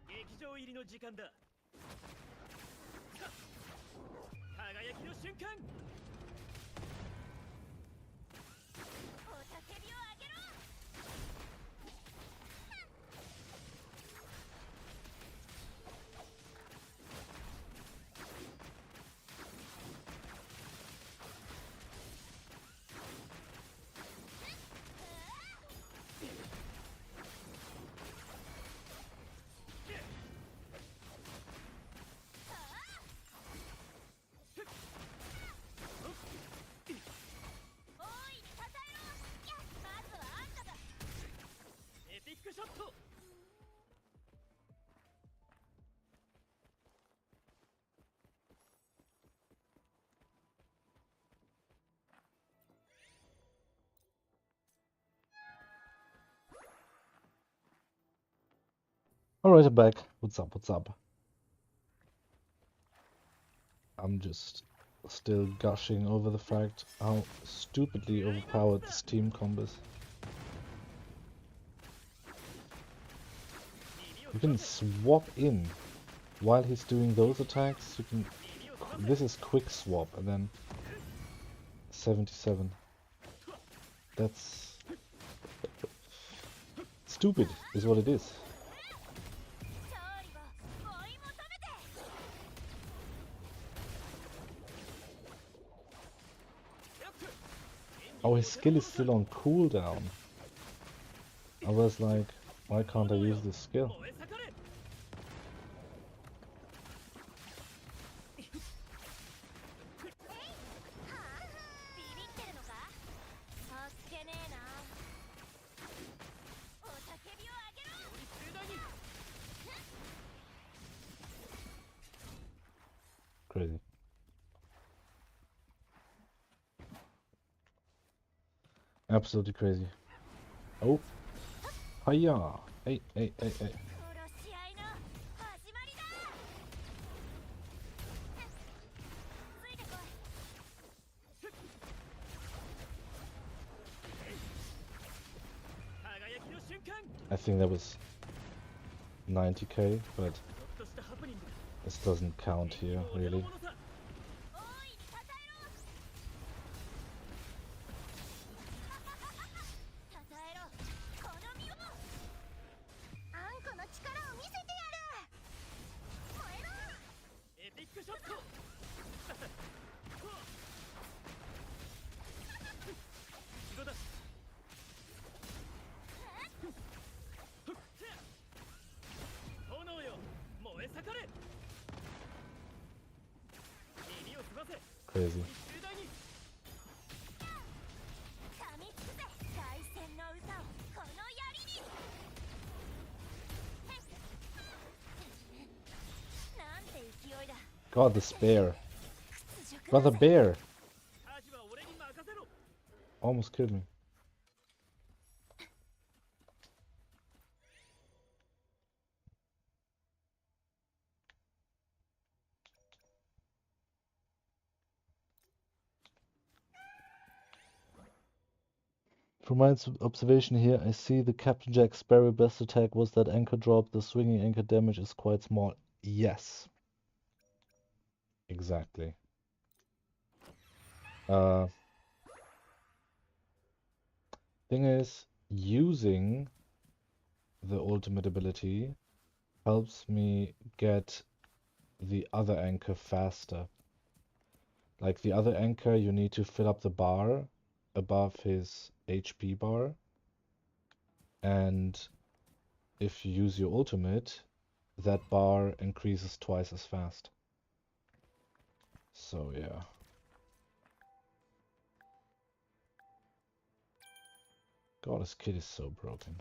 劇場入りの時間だ。輝きの瞬間。おたけびをあげろ。ショット。 Alright, I'm back. What's up? What's up? I'm just still gushing over the fact how stupidly overpowered this team comp is. You can swap in while he's doing those attacks. You can. This is quick swap and then 77. That's stupid, is what it is. 勝利を追い求めて Oh, his skill is still on cooldown. I was like, why can't I use this skill? 燃え盛れ ビビってるのかあっけねえなお叫びをあげろ 盛大に Crazy. Absolutely crazy. Oh. Hiya. Hey, hey, hey, hey. 殺し合いの始まりだついてこい 輝きの瞬間 I think that was 90k, but ちょっとしたハプニングだ this doesn't count here, お手の really. 物さ大いにたたえろたたえろこの身をあんこの力を見せてやる燃えろエピックショットイチゴだ炎よ燃え盛れ耳を澄ませ Crazy. 盛大に噛みつくぜ凱旋の歌をこの槍になんて勢いだ God, the spear. 屈辱 Brother だぜ Bear アジは俺に任せろ almost killed me. From my observation here, I see the Captain Jack Sparrow best attack was that anchor drop. The swinging anchor damage is quite small. Yes. Exactly. Thing is, using the ultimate ability helps me get the other anchor faster. Like the other anchor, you need to fill up the bar above his HP bar, and if you use your ultimate, that bar increases twice as fast. So yeah. God, this kid is so broken.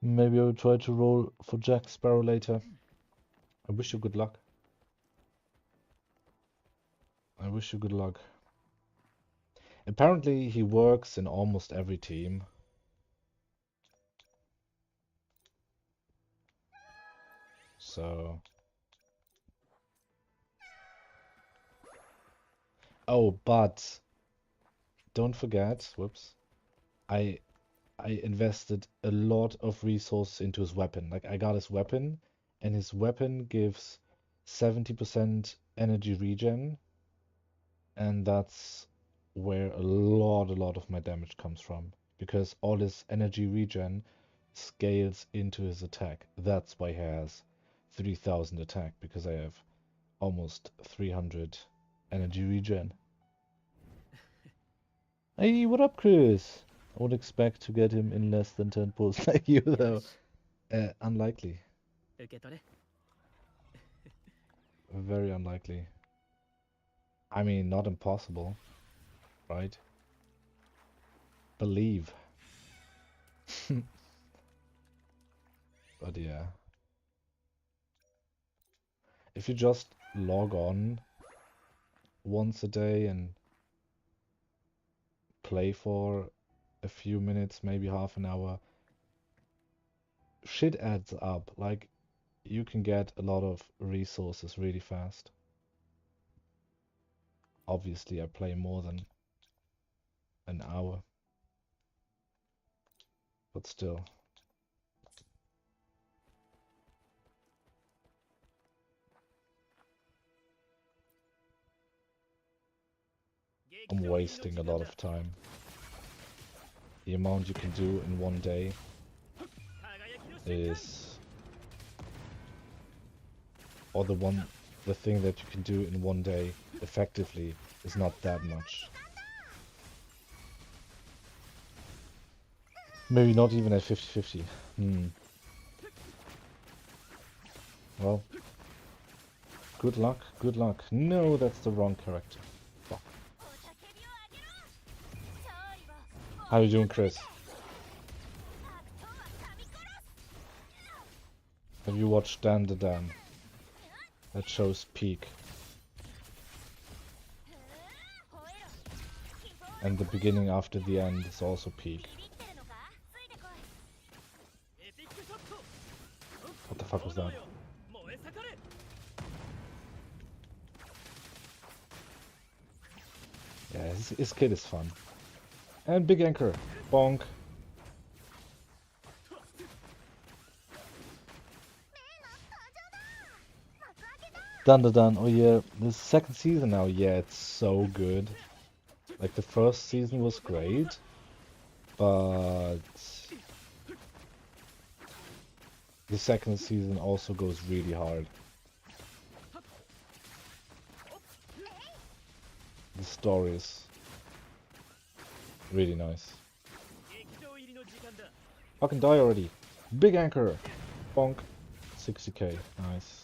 Maybe I will try to roll for Jack Sparrow later. I wish you good luck. I wish you good luck. Apparently he works in almost every team. So... Oh, but... Don't forget, whoops, I invested a lot of resources into his weapon. Like, I got his weapon, and his weapon gives 70% energy regen, and that's where a lot of my damage comes from, because all his energy regen scales into his attack. That's why he has 3000 attack, because I have almost 300 energy regen. Hey, what up, Chris? I would expect to get him in less than 10 pulls like you, though. Unlikely. 受け取れ Very unlikely. I mean, not impossible, right? believe. But yeah. If you just log on once a day and play for a few minutes, maybe half an hour, shit adds up. Like, you can get a lot of resources really fast. Obviously, I play more than an hour, but still. I'm wasting a lot of time. The amount you can do in one day is... Or the thing that you can do in one day effectively is not that much. Maybe not even at 50-50. Well, good luck, good luck. No, that's the wrong character. Fuck. How you doing, Chris? Have you watched Dan the Dan? That shows peak. And the beginning after the end is also peak. What the fuck was that? Yeah, his kid is fun. And big anchor. Bonk. Dun dun dun. Oh yeah, the second season now. Yeah, it's so good. Like, the first season was great, but the second season also goes really hard. The story is really nice. Fucking die already. Big anchor. Bonk. 60k. Nice.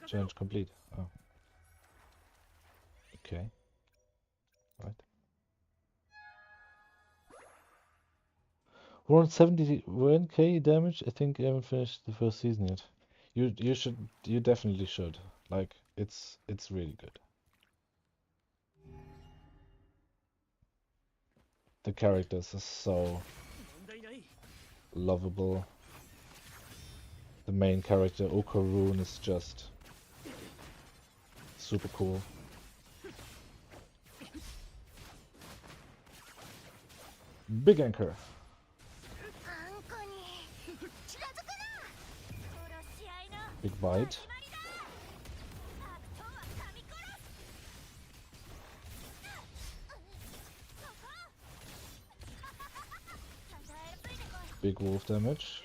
Challenge complete. Oh. Okay. Right. We're on 71k damage. I think I haven't finished the first season yet. You definitely should. Like, it's really good. The characters are so lovable. The main character, Okarun, is just super cool. Big anchor. Big bite. Big wolf damage.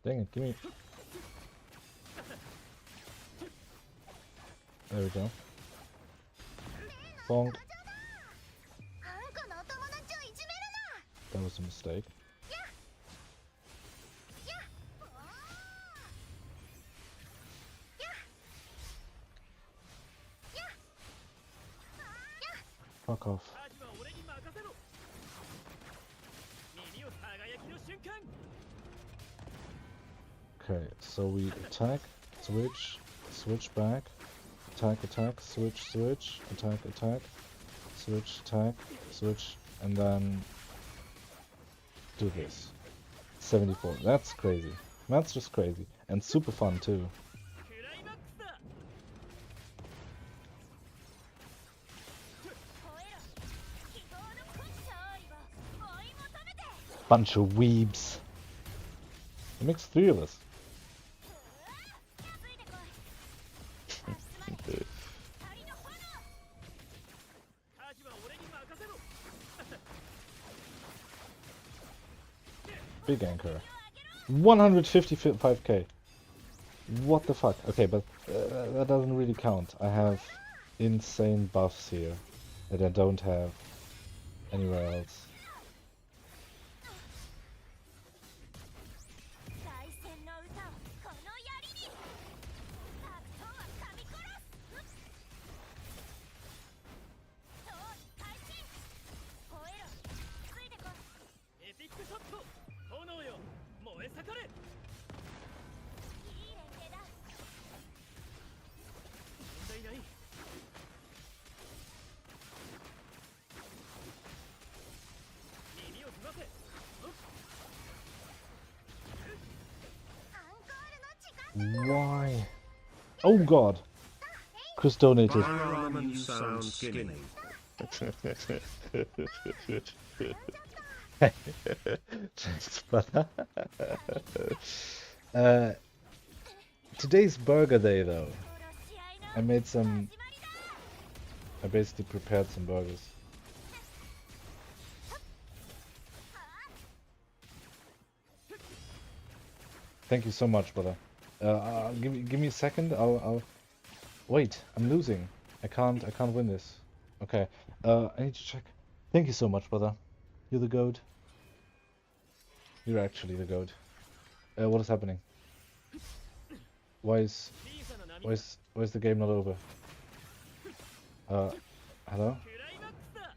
Dang it, give me... There we go. Bonk. That was a mistake. Fuck off. Okay, so we attack, switch, switch back, attack, attack, switch, switch, attack, attack, switch, attack, switch, and then do this. 74. That's crazy. That's just crazy. And super fun too. Bunch of weebs. It makes 3 of us. Big anchor. 155k. What the fuck? Okay, but that doesn't really count. I have insane buffs here that I don't have anywhere else. 凱旋の歌をこの槍に悪党は噛み殺す闘技開始吠えろついてこエピックショット炎よ燃え盛れいい連携だ問題ない耳を澄ませアンコールの時間 Why? Oh god! Chris donated. Barman, you sound skinny. Thanks, brother. Today's burger day, though. 殺し合いの I made some. 始まりだ I basically prepared some burgers. Thank you so much, brother. Give me a second. I'll. Wait, I'm losing. I can't win this. Okay. I need to check. Thank you so much, brother. You're the goat. You're actually the goat. What is happening? Why is 小さな波 why is the game not over? Hello? クライマックスだ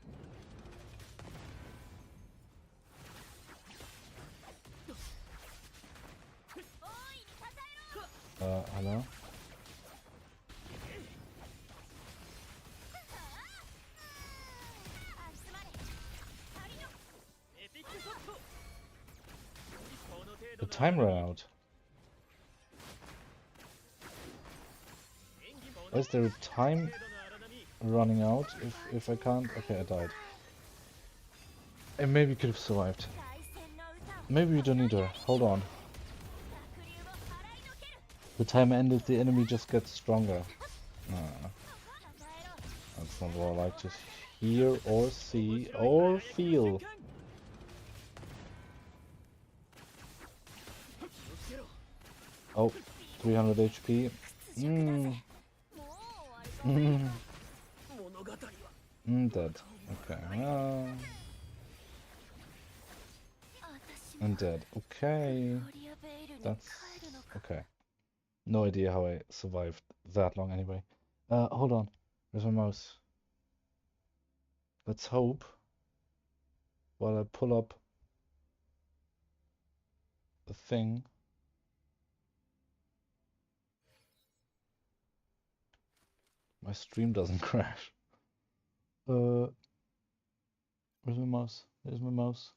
Hello? 集まれ仮のエピックショットこの程 The 度 time の ran out. 演技も Is there a time 程度の荒波 running out if I can't? Okay, I died. And maybe we could have survived. 凱旋の歌を Maybe we don't need her. Hold on. 濁流を払いのける The time ended, the enemy just gets stronger. Nah, たたえろ that's not what I like to hear or see or feel. 気をつけろ Oh, 300 HP. Mm, もう終わり mm, 物語は dead. Okay. 私も I'm dead. Okay. コリアベイルに That's 帰るのか okay. No idea how I survived that long anyway. Hold on. Where's my mouse? Let's hope while I pull up the thing. My stream doesn't crash. Where's my mouse? There's my mouse.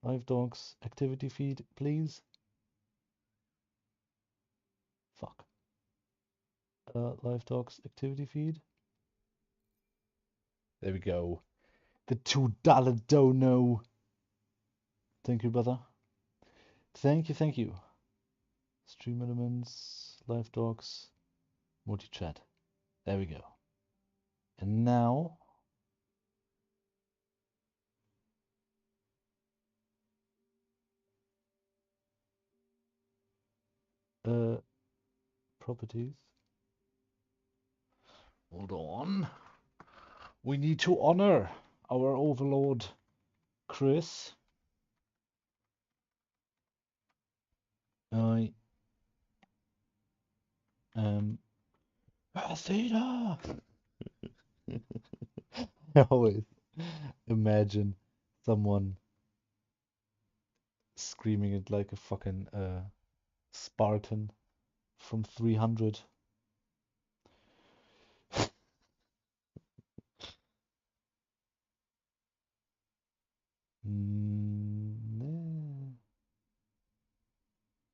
Live dogs activity feed, please. Fuck. Live dogs activity feed. There we go. The $2 dono. Thank you, brother. Thank you. Stream elements, live dogs, multi-chat. There we go. And now properties. Hold on. We need to honor our overlord, Chris. I am Athena. I always imagine someone screaming it like a fucking Spartan from 300. Nah.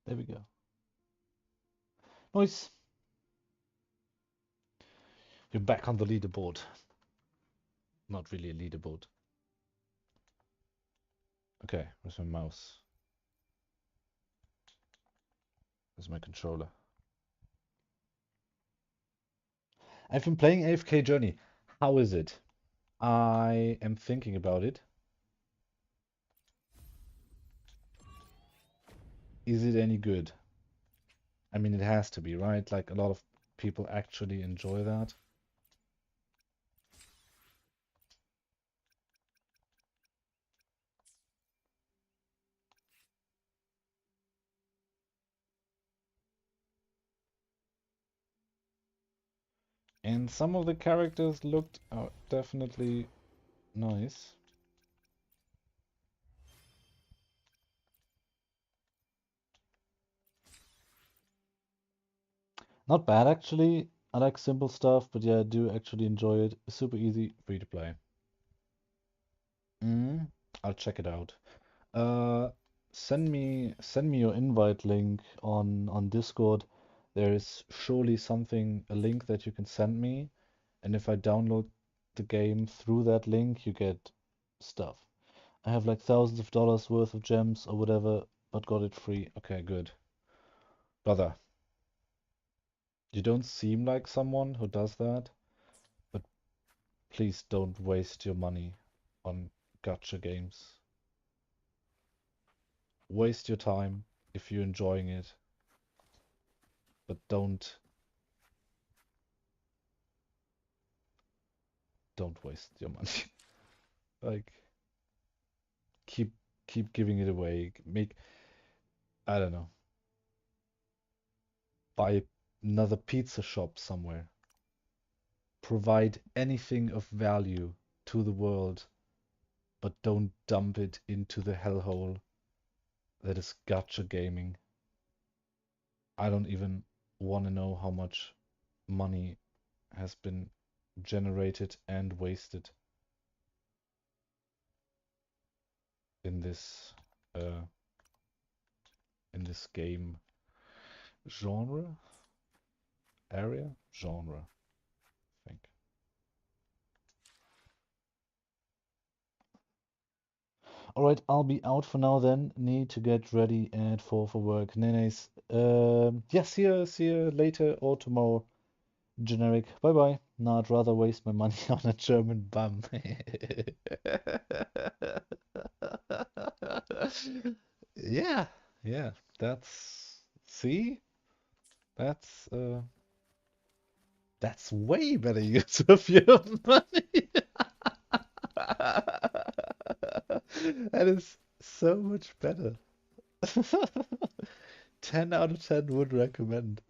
There we go. Nice. You're back on the leaderboard. Not really a leaderboard. Okay, where's my mouse? Where's my controller? I've been playing AFK Journey. How is it? I am thinking about it. Is it any good? I mean, it has to be, right? Like a lot of people actually enjoy that. And some of the characters looked definitely nice. Not bad, actually. I like simple stuff, but yeah, I do actually enjoy it. Super easy, free to play. I'll check it out. Uh, send me your invite link on Discord. There is surely a link that you can send me, and if I download the game through that link, you get stuff. I have like thousands of dollars worth of gems or whatever, but got it free. Okay, good. Brother, you don't seem like someone who does that, but please don't waste your money on gacha games. Waste your time if you're enjoying it, but don't waste your money. Like keep keep giving it away. I don't know, buy another pizza shop somewhere. Provide anything of value to the world, but don't dump it into the hellhole that is gacha gaming. I don't even want to know how much money has been generated and wasted in this uh, in this game genre genre, I think. All right, I'll be out for now then. Need to get ready at 4 for work. Nenes. Yeah, see you later or tomorrow. Generic. Bye bye. No, I'd rather waste my money on a German bum. Yeah, yeah. See? That's that's way better use of your money. That is so much better. 10 out of 10 would recommend.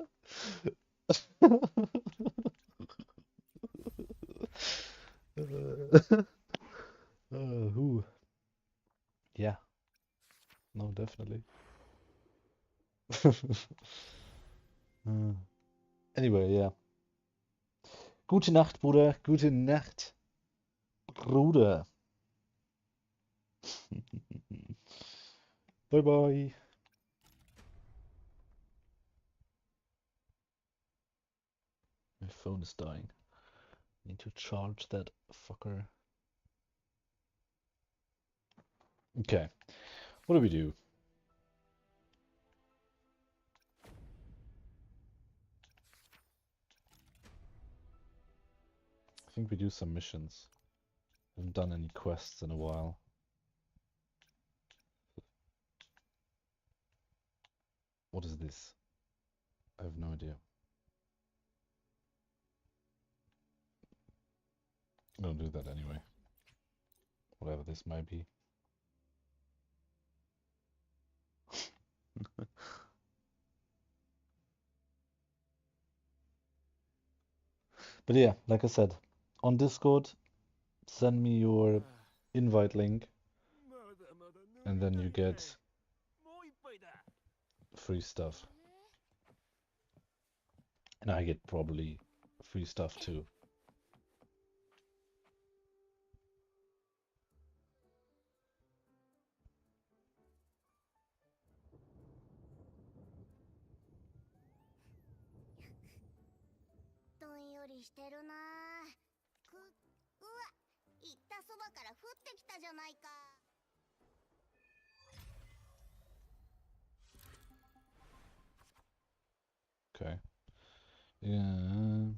Who? Yeah, no, definitely. Anyway, yeah. Gute Nacht, Bruder. Gute Nacht, Bruder. Bye bye. My phone is dying. Need to charge that fucker. Okay. What do we do? I think we do some missions. Haven't done any quests in a while. What is this? I have no idea. I'm gonna do that anyway. Whatever this might be. But yeah, like I said, on Discord, send me your invite link, and then you get free stuff. And I get probably free stuff too. Okay. Yeah.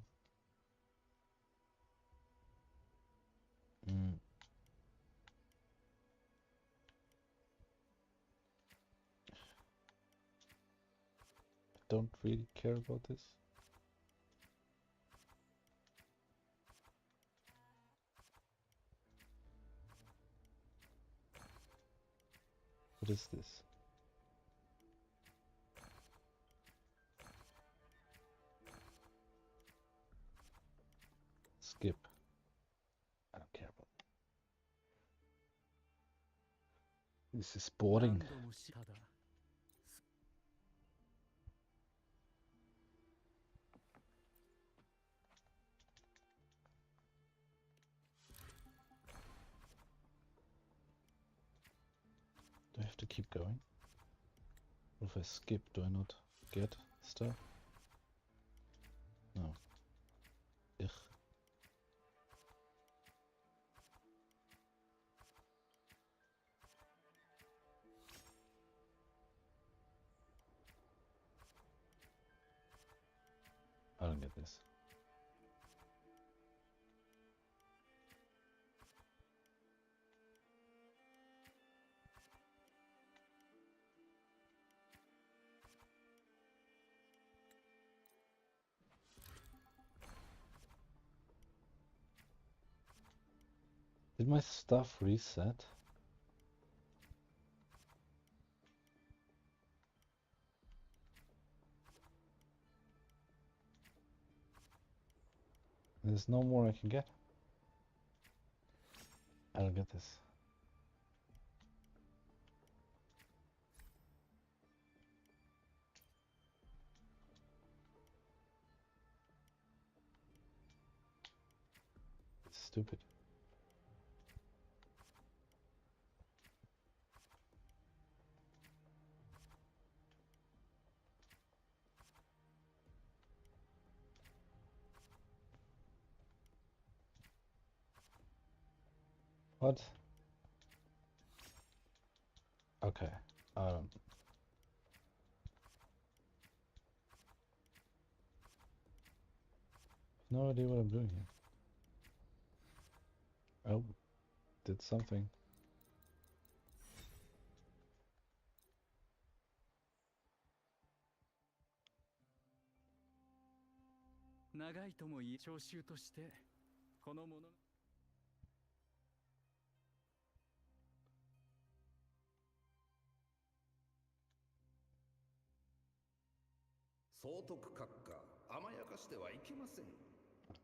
don't really care about this. What is this? Skip. I don't care about it. This is boring. Do I have to keep going? Or if I skip, do I not get stuff? No. Ugh. I don't get this. Did my stuff reset? There's no more I can get. I don't get this. It's stupid. What? Okay. No idea what I'm doing here. Oh, did something.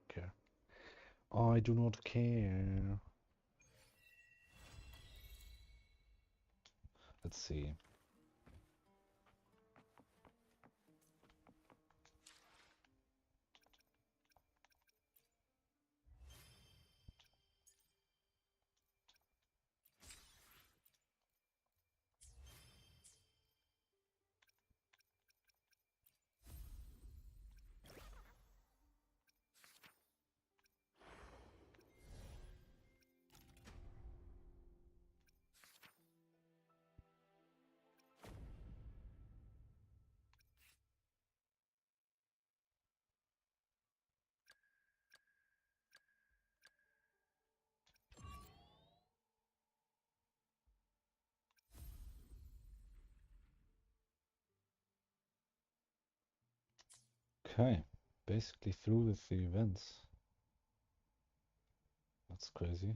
Care. I do not care. Let's see. Okay, basically through with the events. That's crazy.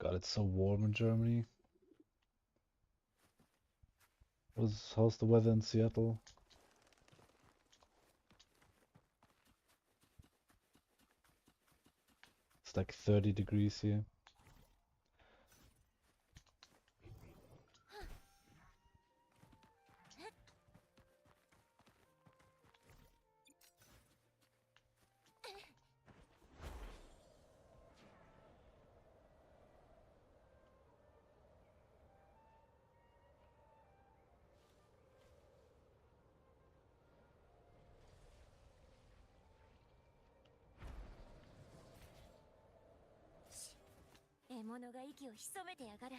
God, it's so warm in Germany. How's the weather in Seattle? It's like 30 degrees here. 物が息を潜めてやがる。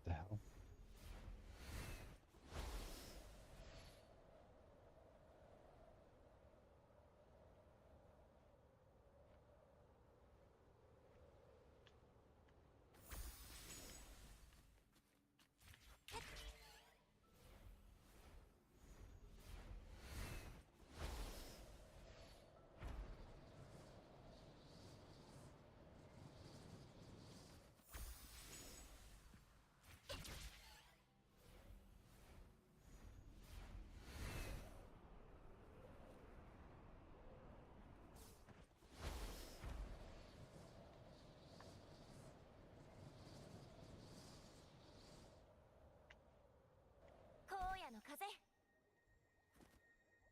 The hell? 荒野の風。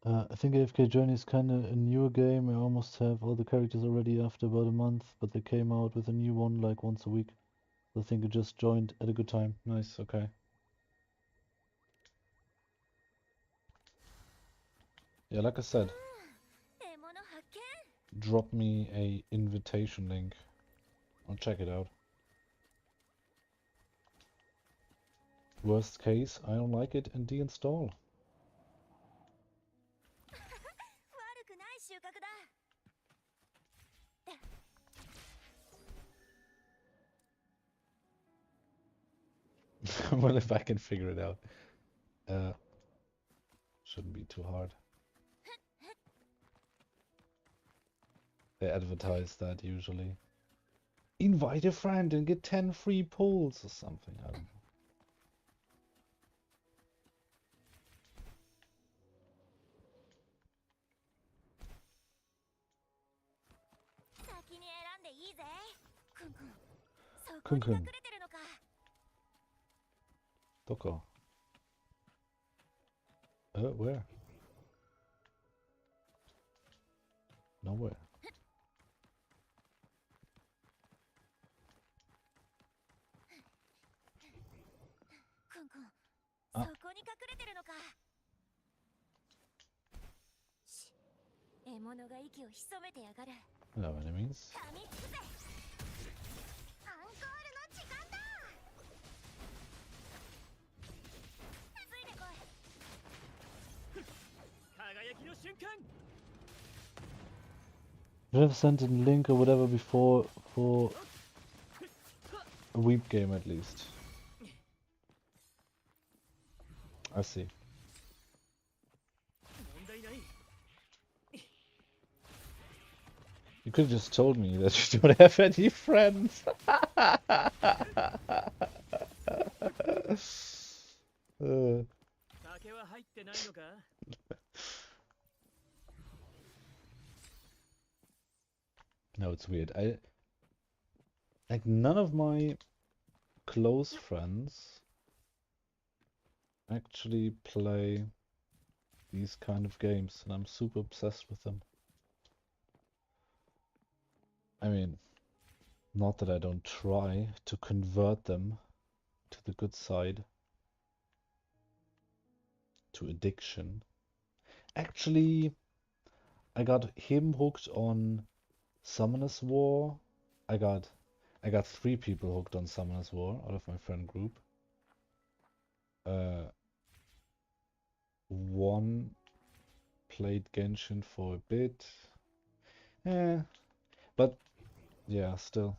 I think AFK Journey is kind of a newer game. I almost have all the characters already after about a month, but they came out with a new one like once a week. So I think I just joined at a good time. Nice, okay. Yeah, like I said, 獲物発見。 drop me a invitation link. I'll check it out. Worst case, I don't like it and deinstall. 悪くない収穫だ。 Well, if I can figure it out. Shouldn't be too hard. They advertise that usually. Invite a friend and get 10 free pulls or something. I don't know. 先に選んでいいぜ。くんくん。そこくんくん。に隠れてるのか。どこ? Where? Nowhere. くんくん。あ。そこに隠れてるのか。し、獲物が息を潜めてやがる。 Hello, enemies. 噛みつくぜ。アンコールの時間だ。ついてこい。輝きの瞬間。 Should have sent a link or whatever before for a weep game at least. I see. 問題ない。 You could have just told me that you don't have any friends. 酒は入ってないのか? No, it's weird. Like none of my close friends actually play these kind of games, and I'm super obsessed with them. I mean, not that I don't try to convert them to the good side, to addiction. Actually, I got him hooked on Summoner's War. I got 3 people hooked on Summoner's War out of my friend group. One played Genshin for a bit. But yeah, still.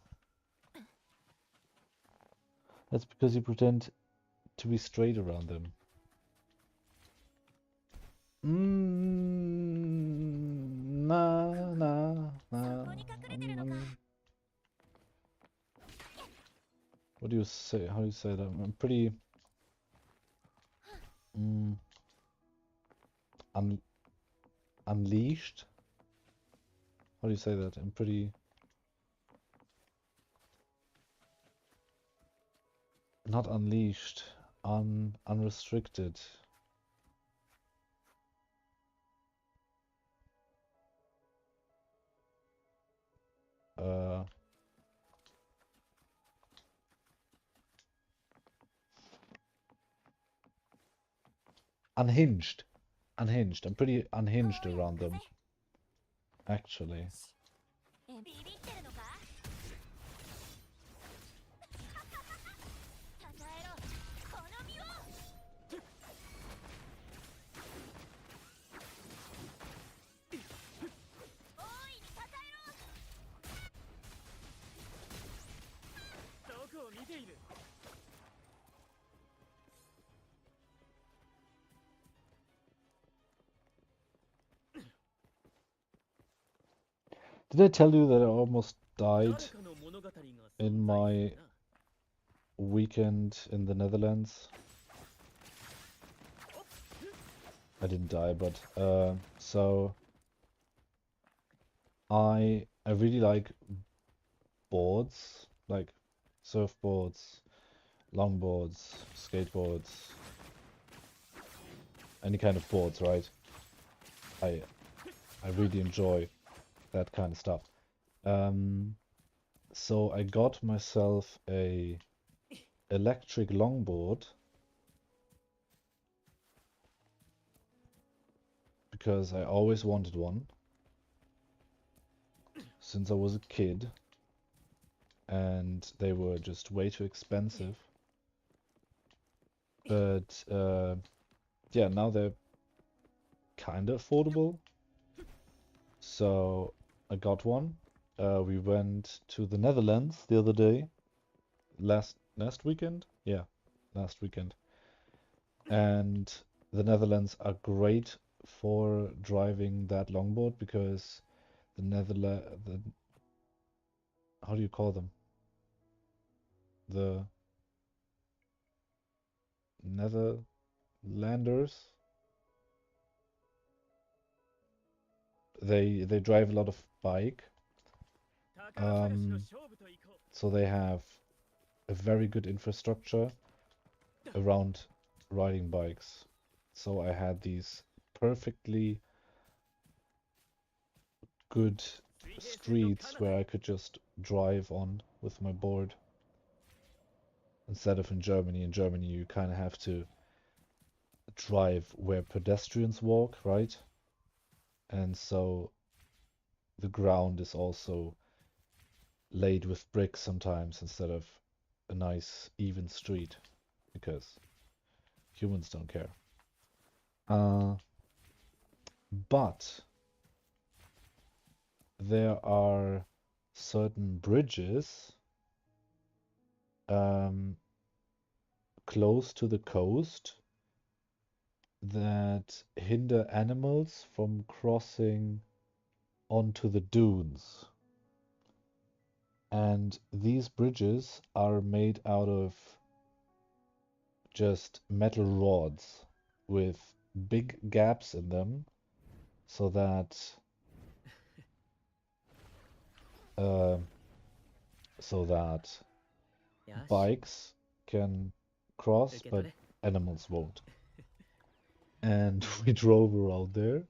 That's because you pretend to be straight around them. Nah. What do you say? How do you say that? I'm pretty Mm, un unleashed? How do you say that? I'm pretty not unleashed, unrestricted. Uh, unhinged. Unhinged. I'm pretty unhinged around them, actually. ビビってるのかたたえろこの身を大いにたたえろ どこを見ている Did I tell you that I almost died 誰かの物語が in 存在 my するな weekend in the Netherlands? I didn't die, but so I really like boards, like surfboards, longboards, skateboards, any kind of boards, right? I really enjoy that kind of stuff. So I got myself a electric longboard because I always wanted one since I was a kid, and they were just way too expensive. But yeah, now they're kind of affordable. So I got one. We went to the Netherlands the other day, last weekend. Yeah, last weekend. And the Netherlands are great for driving that longboard because the how do you call them? The Netherlanders. They drive a lot of bike. 宝探しの勝負といこ So they have a very good infrastructure around riding bikes. So I had these perfectly good う水平線の streets 彼 where 方 I could just drive on with my board. Instead of in Germany. In Germany, you kind of have to drive where pedestrians walk, right? And so the ground is also laid with bricks sometimes instead of a nice even street because humans don't care. But there are certain bridges close to the coast that hinder animals from crossing onto the dunes. And these bridges are made out of just metal rods with big gaps in them so that uh, よし bikes can cross, 受け but 取れ animals won't. And we drove around there,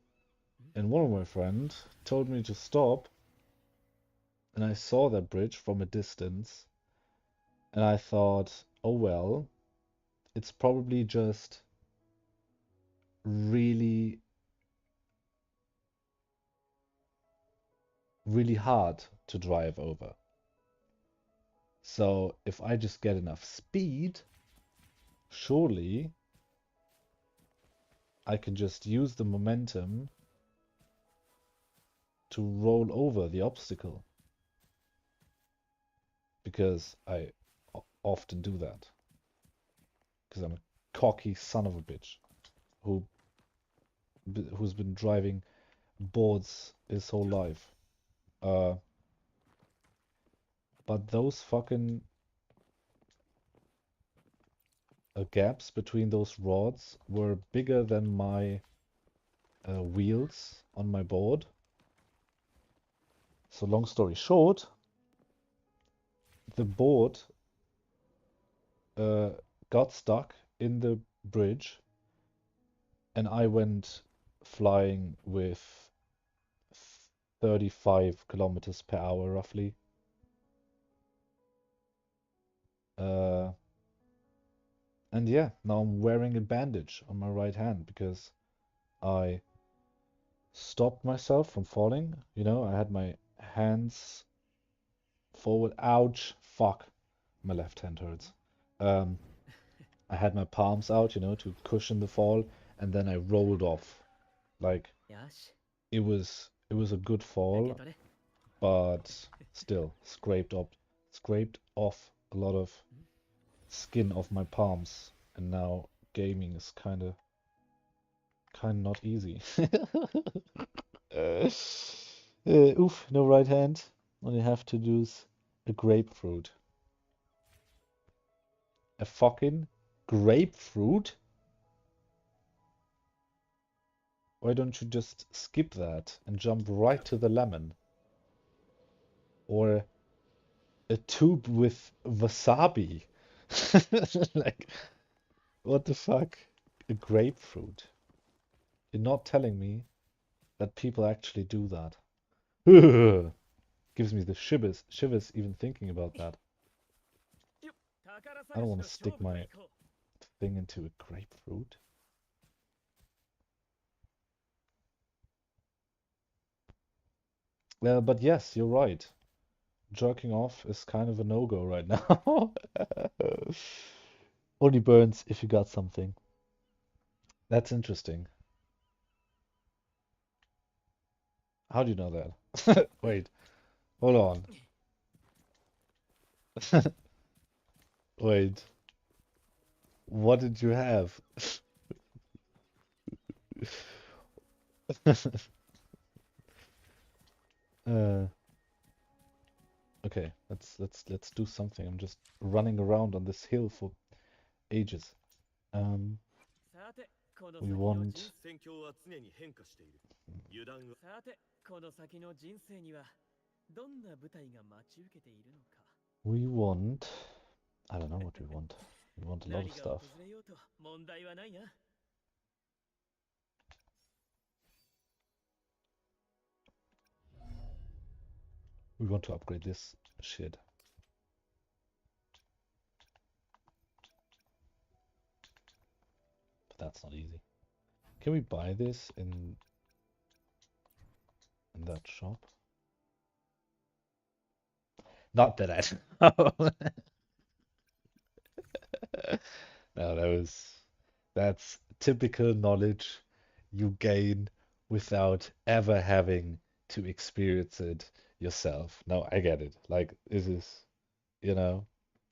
and one of my friends told me to stop, and I saw that bridge from a distance, and I thought, oh well, it's probably just really, really hard to drive over. So if I just get enough speed, surely I can just use the momentum to roll over the obstacle. Because I often do that. Because I'm a cocky son of a bitch who's been driving boards his whole life. But those fucking gaps between those rods were bigger than my wheels on my board. So long story short, the board uh, got stuck in the bridge, and I went flying with 35 kilometers per hour roughly. Uh, and yeah, now I'm wearing a bandage on my right hand because I stopped myself from falling. You know, I had my hands forward. Ouch, fuck, my left hand hurts. Um, I had my palms out, you know, to cushion the fall, and then I rolled off. Like よし it was a good 受け fall, 取れ but still scraped off a lot of skin off my palms, and now gaming is kind of not easy. Oof, no right hand. All you have to do is a grapefruit. A fucking grapefruit? Why don't you just skip that and jump right to the lemon? Or a tube with wasabi? Like, what the fuck? A grapefruit? You're not telling me that people actually do that. Gives me the shivers even thinking about that. 宝 I 探 don't し want の to 勝 stick 負と my 行こ thing into a grapefruit. Well, but yes, you're right. Jerking off is kind of a no-go right now. Only burns if you got something. That's interesting. How do you know that? Wait, hold on. Wait, what did you have? Uh, okay, let's do something. I'm just running around on this hill for ages. さてこの We 先の want 人戦況は常に変化している。油断はさてこの先の人生にはどんな舞台が待ち受けているのか we want I don't know what we want. We want a lot 何 of が stuff. 訪れようと問題はないな We want to upgrade this shit. But that's not easy. Can we buy this in that shop? Not that I know. No, that's typical knowledge you gain without ever having to experience it yourself. No, I get it. Like you know,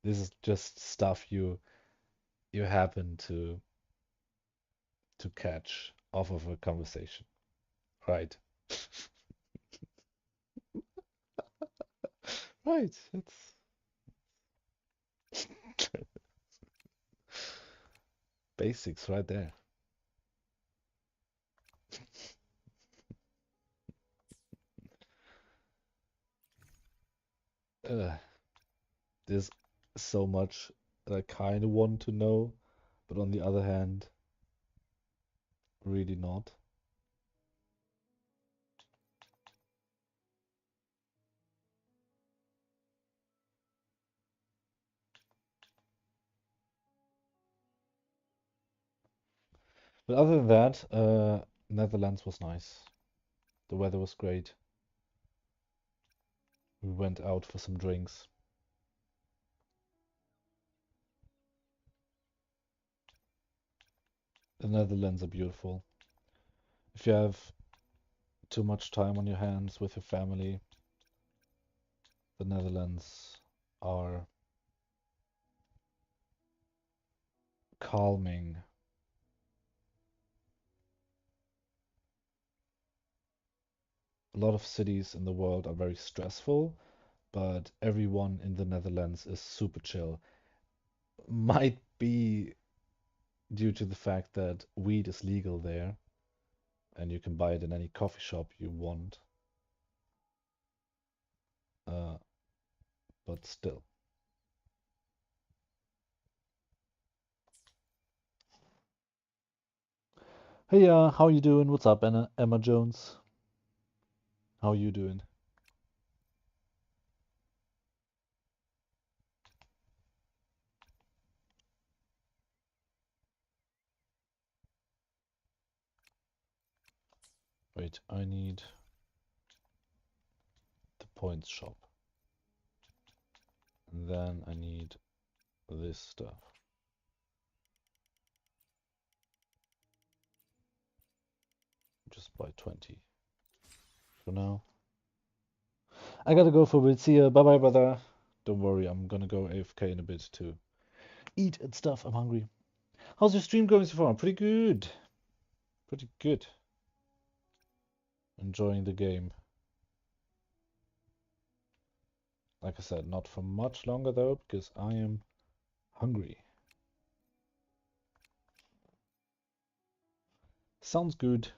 this is just stuff you happen to catch off of a conversation, right? Right. It's basics right there. Ugh, there's so much that I kind of want to know, but on the other hand, really not. But other than that, Netherlands was nice. The weather was great. We went out for some drinks. The Netherlands are beautiful. If you have too much time on your hands with your family, the Netherlands are calming. A lot of cities in the world are very stressful, but everyone in the Netherlands is super chill. Might be due to the fact that weed is legal there and you can buy it in any coffee shop you want. But still. Hey, how you doing? What's up, Emma Jones? How you doing? Wait, I need the points shop. And then I need this stuff. Just buy 20 for now. I gotta go for a bit. See ya. Bye bye, brother. Don't worry, I'm gonna go AFK in a bit to eat and stuff. I'm hungry. How's your stream going so far? Pretty good. Pretty good. Enjoying the game. Like I said, not for much longer though, because I am hungry. Sounds good.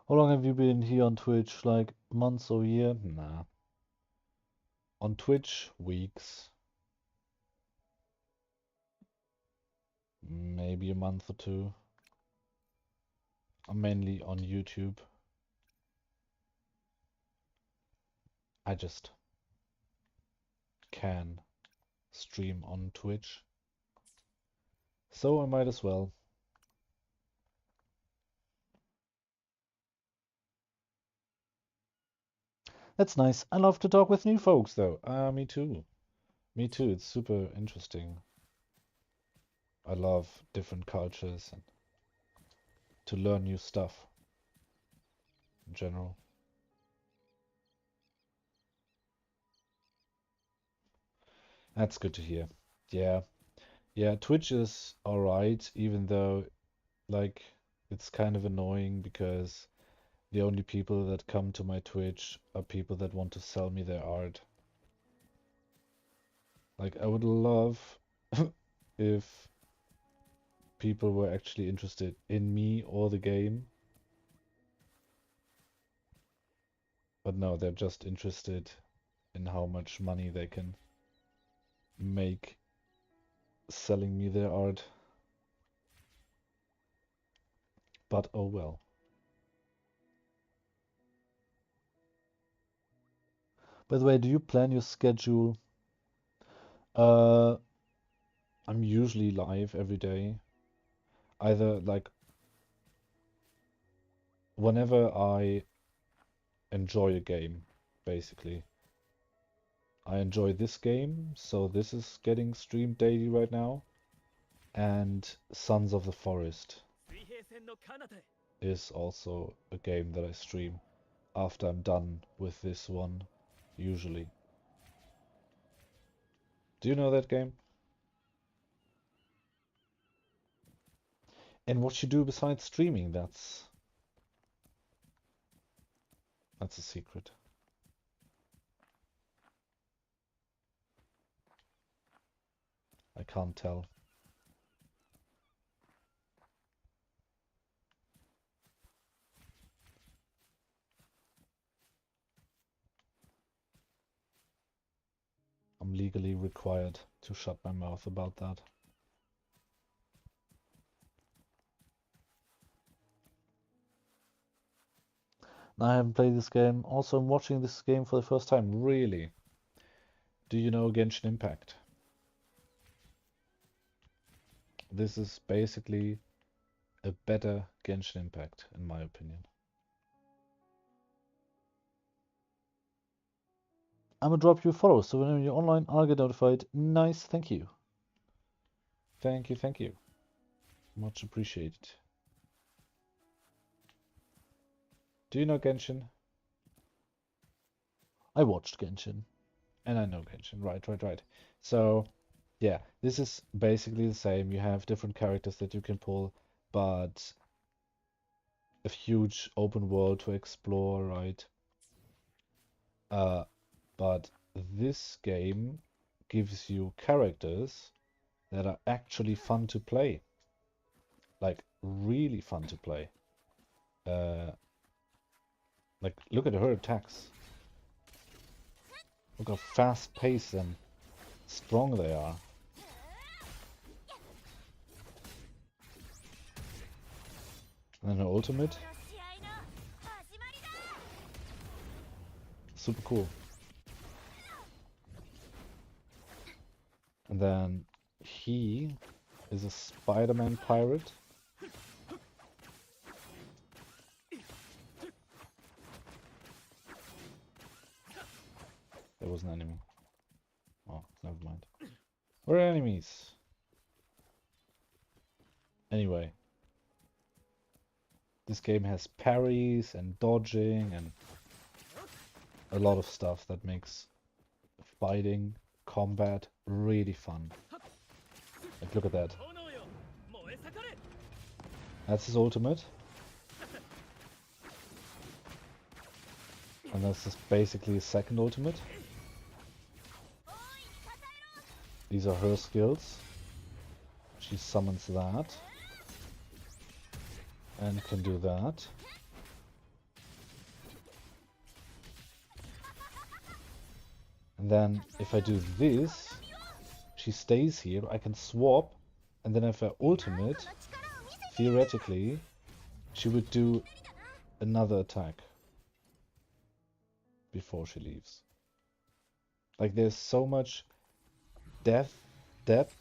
How long have you been here on Twitch? Like months or year? Nah. On Twitch, weeks. Maybe a month or two. I'm mainly on YouTube. I just can stream on Twitch. So I might as well. That's nice. I love to talk with new folks though. Me too. Me too. It's super interesting. I love different cultures and to learn new stuff in general. That's good to hear. Yeah. Yeah, Twitch is alright, even though like it's kind of annoying because the only people that come to my Twitch are people that want to sell me their art. Like I would love if people were actually interested in me or the game. But no, they're just interested in how much money they can make selling me their art. But oh well. By the way, do you plan your schedule? I'm usually live every day. Either like whenever I enjoy a game, basically. I enjoy this game, so this is getting streamed daily right now. And Sons of the Forest is also a game that I stream after I'm done with this one, usually. Do you know that game? And what you do besides streaming, that's a secret. I can't tell. I'm legally required to shut my mouth about that. I haven't played this game. Also, I'm watching this game for the first time. Really? Do you know Genshin Impact? This is basically a better Genshin Impact, in my opinion. I'm gonna drop you a follow, so whenever you're online, I'll get notified. Nice, thank you. Thank you, thank you. Much appreciated. Do you know Genshin? I watched Genshin, and I know Genshin. Right. So, yeah, this is basically the same. You have different characters that you can pull, but a huge open world to explore, right? But this game gives you characters that are actually fun to play, like really fun to play. Like look at her attacks. Look how fast-paced and strong they are. And then her ultimate, この試合の始まりだ。 super cool. And then he is a Spider-Man pirate. There was an enemy. Oh, never mind. We're enemies. Anyway, this game has parries and dodging and a lot of stuff that makes fighting, combat really fun. Like, look at that. 炎よ燃え盛れ That's his ultimate. And that's just basically his second ultimate. These are her skills. She summons that. And can do that. And then if I do this, she stays here. I can swap. And then if I ultimate, theoretically, she would do another attack before she leaves. Like there's so much depth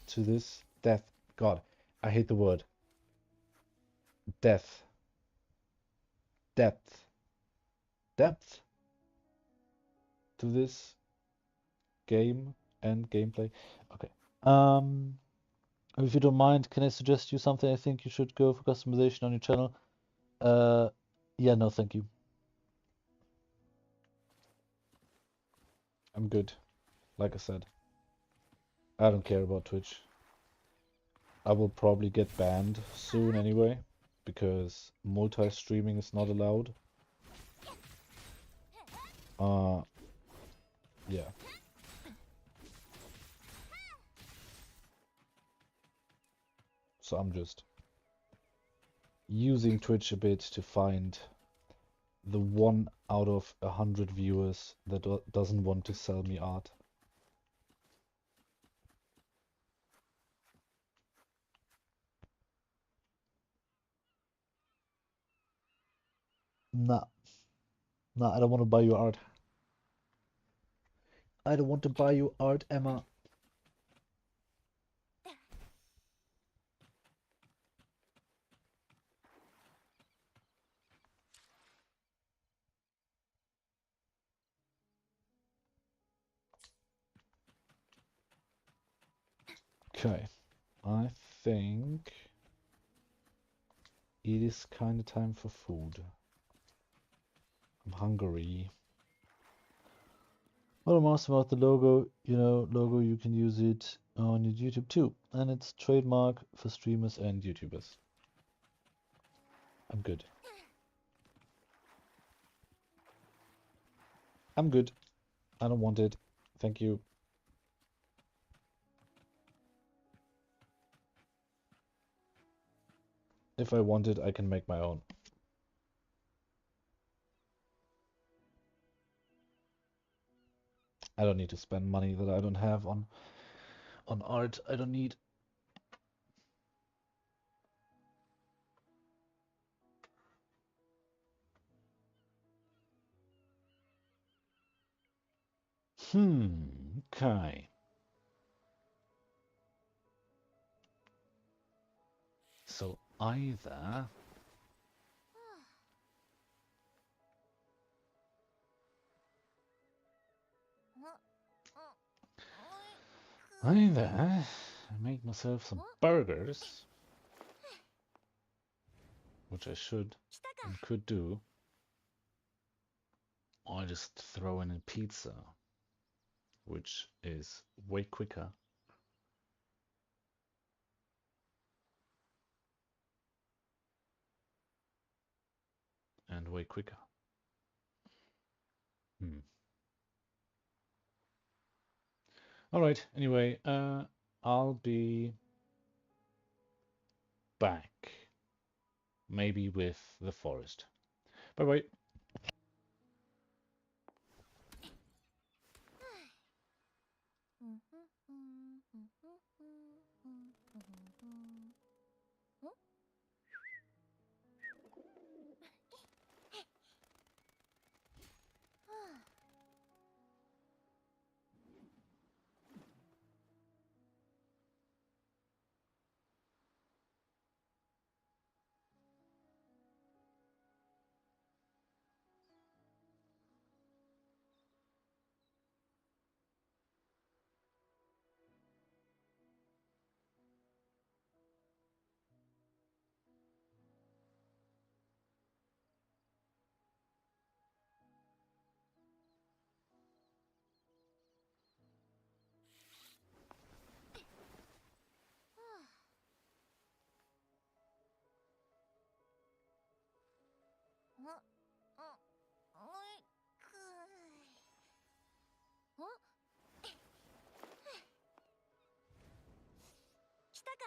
to this God, I hate the word. Depth to this game and gameplay. Okay. If you don't mind, can I suggest you something? I think you should go for customization on your channel. Yeah, no, thank you. I'm good. Like I said, I don't care about Twitch. I will probably get banned soon anyway, because multi-streaming is not allowed. Yeah. So I'm just using Twitch a bit to find the 1 out of 100 viewers that doesn't want to sell me art. Nah, I don't want to buy you art. I don't want to buy you art, Emma. Okay, I think it is kind of time for food. I'm hungry. What I'm awesome about the logo, logo, you can use it on your YouTube too. And it's trademark for streamers and YouTubers. I'm good. I'm good. I don't want it. Thank you. If I want it, I can make my own. I don't need to spend money that I don't have on art. I don't need. Okay. So either I make myself some burgers, which I should and could do. I just throw in a pizza, which is way quicker and way quicker. All right. Anyway, I'll be back, maybe with the forest. Bye bye.来たか。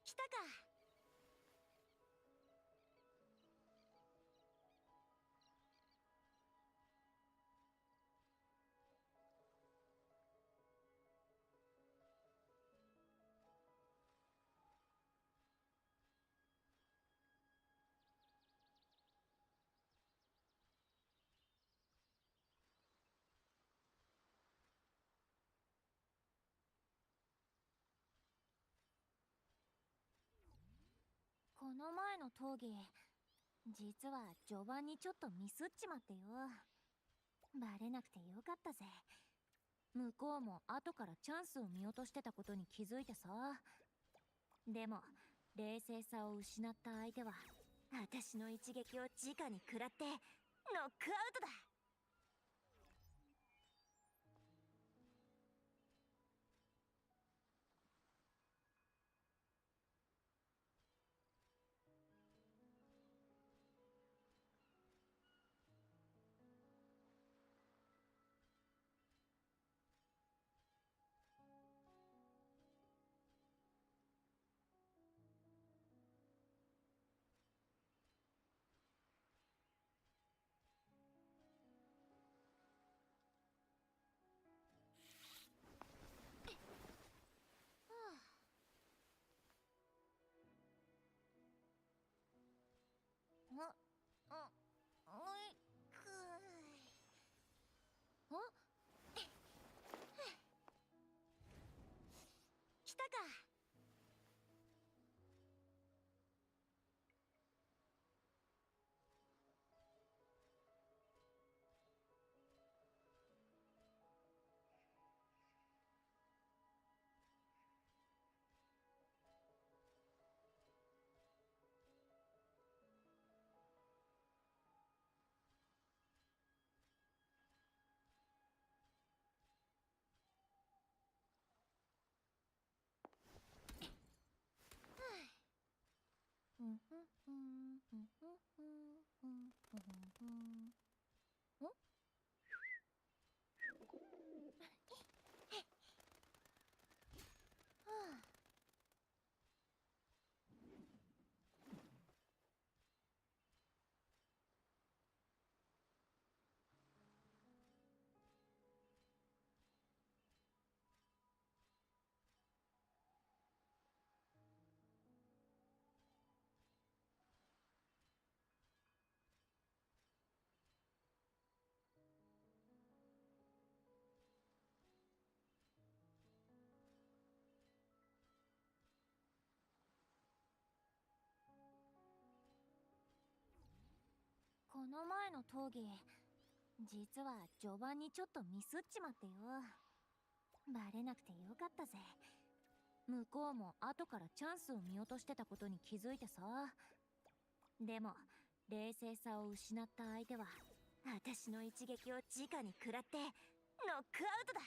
来たか。この前の討議、実は序盤にちょっとミスっちまってよ。バレなくてよかったぜ。向こうも後からチャンスを見落としてたことに気づいてさ。でも冷静さを失った相手は私の一撃を直に食らってノックアウトだ。の前の討議、実は序盤にちょっとミスっちまってよ。バレなくてよかったぜ。向こうも後からチャンスを見落としてたことに気づいてさ。でも冷静さを失った相手は私の一撃を直に食らってノックアウトだ。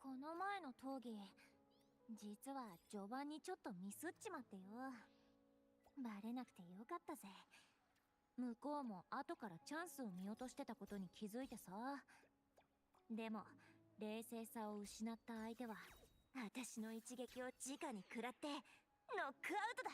この前の討議、実は序盤にちょっとミスっちまってよ。バレなくてよかったぜ。向こうも後からチャンスを見落としてたことに気づいてさ。でも冷静さを失った相手は私の一撃を直に食らってノックアウトだ。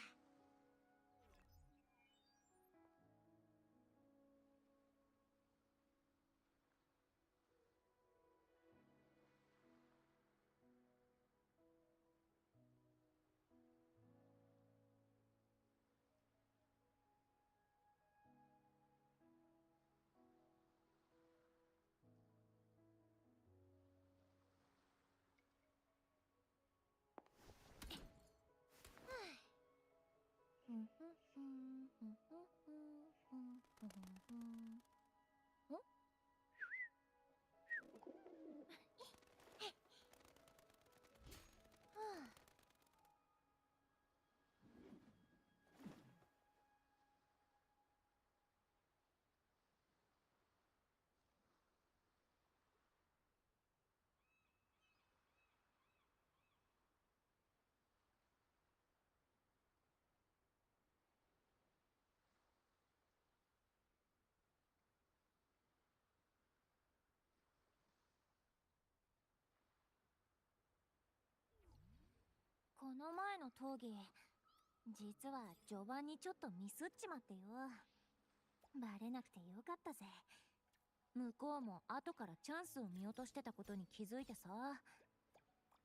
この前の討議、実は序盤にちょっとミスっちまってよ。バレなくてよかったぜ。向こうも後からチャンスを見落としてたことに気づいてさ。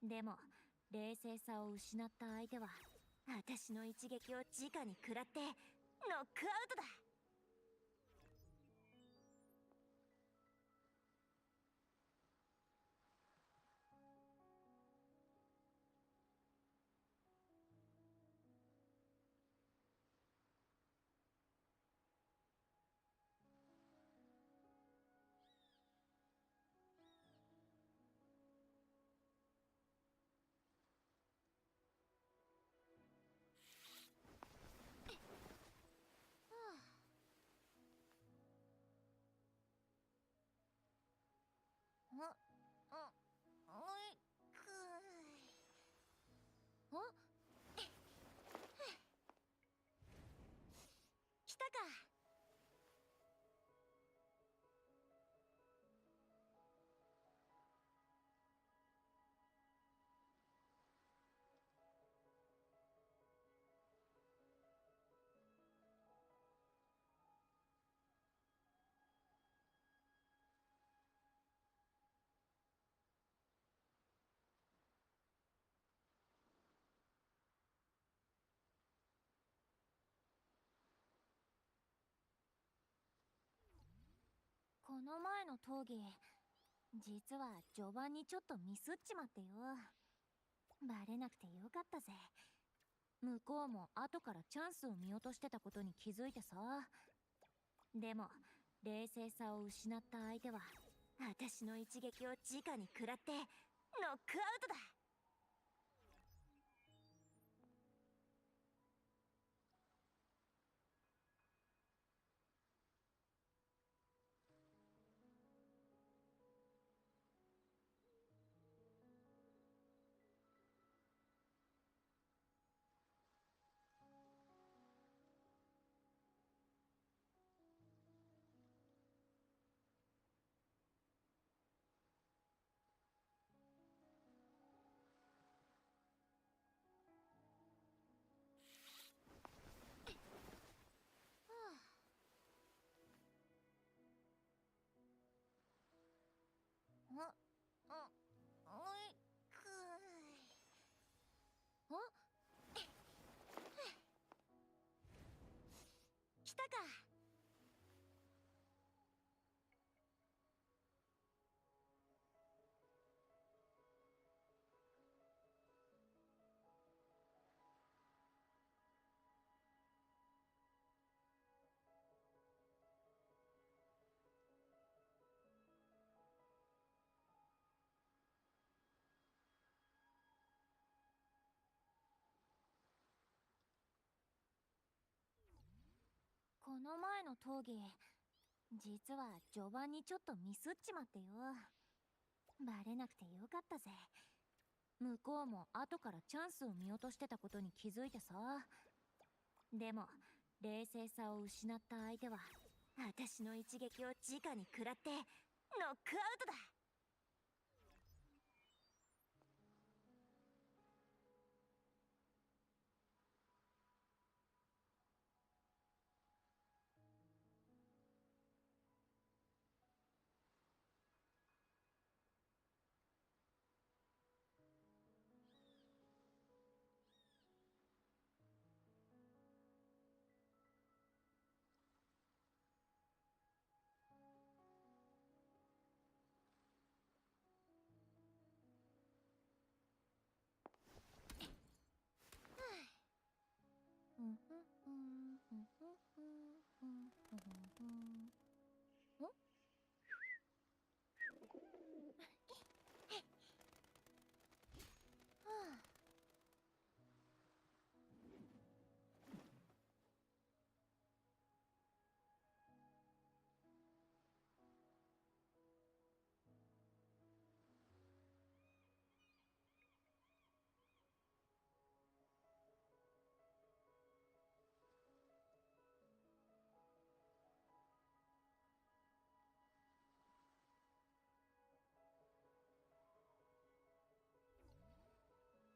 でも冷静さを失った相手は私の一撃を直に食らってノックアウトだ。来たか。この前の討議、実は序盤にちょっとミスっちまってよ。バレなくてよかったぜ。向こうも後からチャンスを見落としてたことに気づいてさ。でも冷静さを失った相手は私の一撃を直に食らってノックアウトだ。来たか。この前の討議、実は序盤にちょっとミスっちまってよ。バレなくてよかったぜ。向こうも後からチャンスを見落としてたことに気づいてさ。でも冷静さを失った相手は私の一撃を直に食らってノックアウトだ。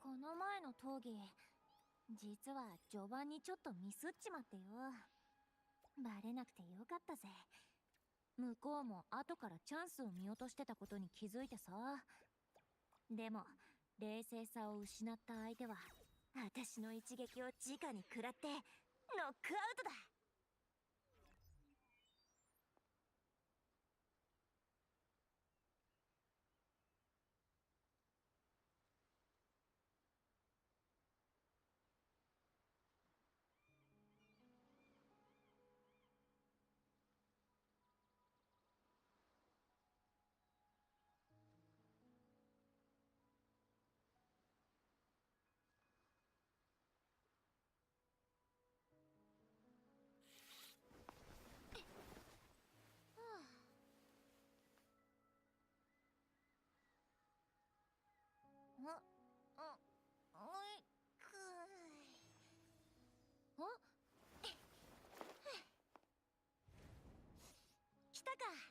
この前の討議、実は序盤にちょっとミスっちまってよ。バレなくてよかったぜ。向こうも後からチャンスを見落としてたことに気づいてさ。でも冷静さを失った相手は私の一撃を直に食らってノックアウトだ。来たか。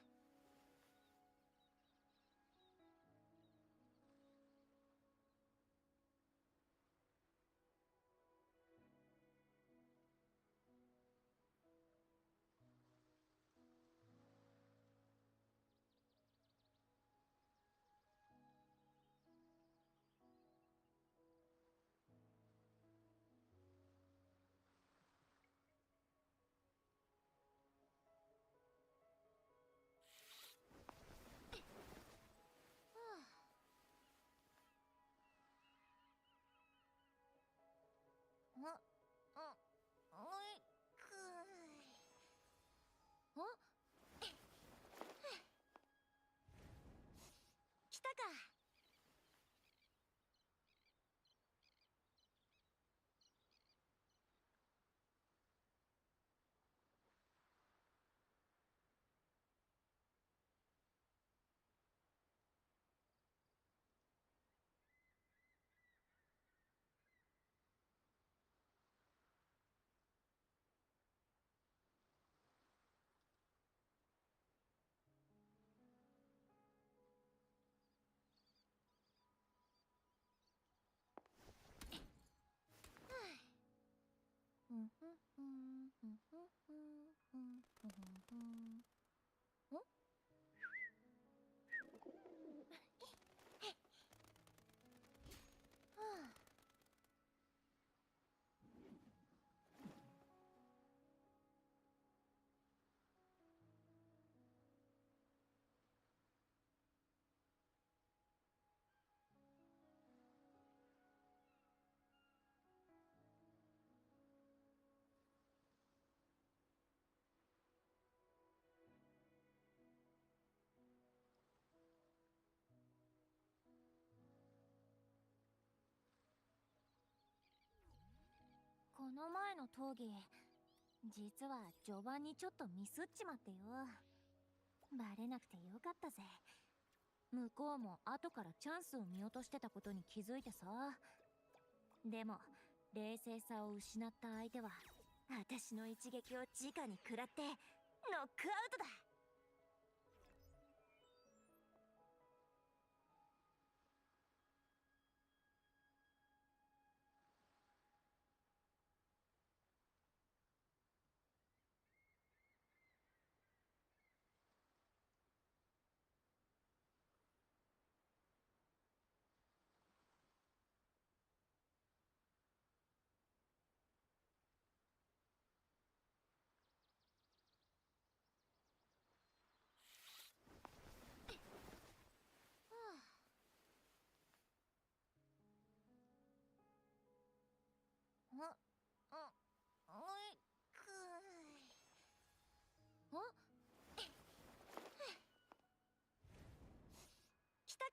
の前の討議、実は序盤にちょっとミスっちまってよ。バレなくてよかったぜ。向こうも後からチャンスを見落としてたことに気づいてさ。でも冷静さを失った相手は私の一撃を直に食らってノックアウトだ。来たか。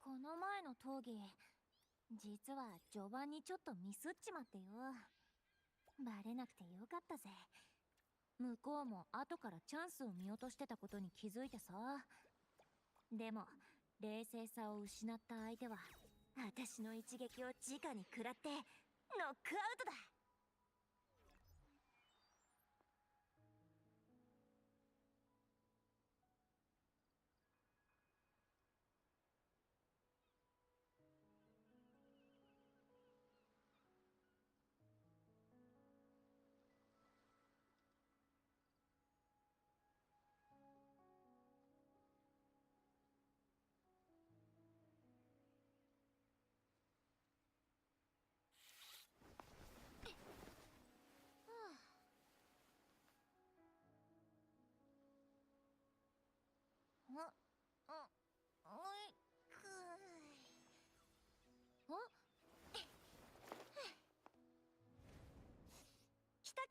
この前の討議、実は序盤にちょっとミスっちまってよ。バレなくてよかったぜ。向こうも後からチャンスを見落としてたことに気づいてさ。でも冷静さを失った相手は私の一撃を直に食らってノックアウトだ。来たか。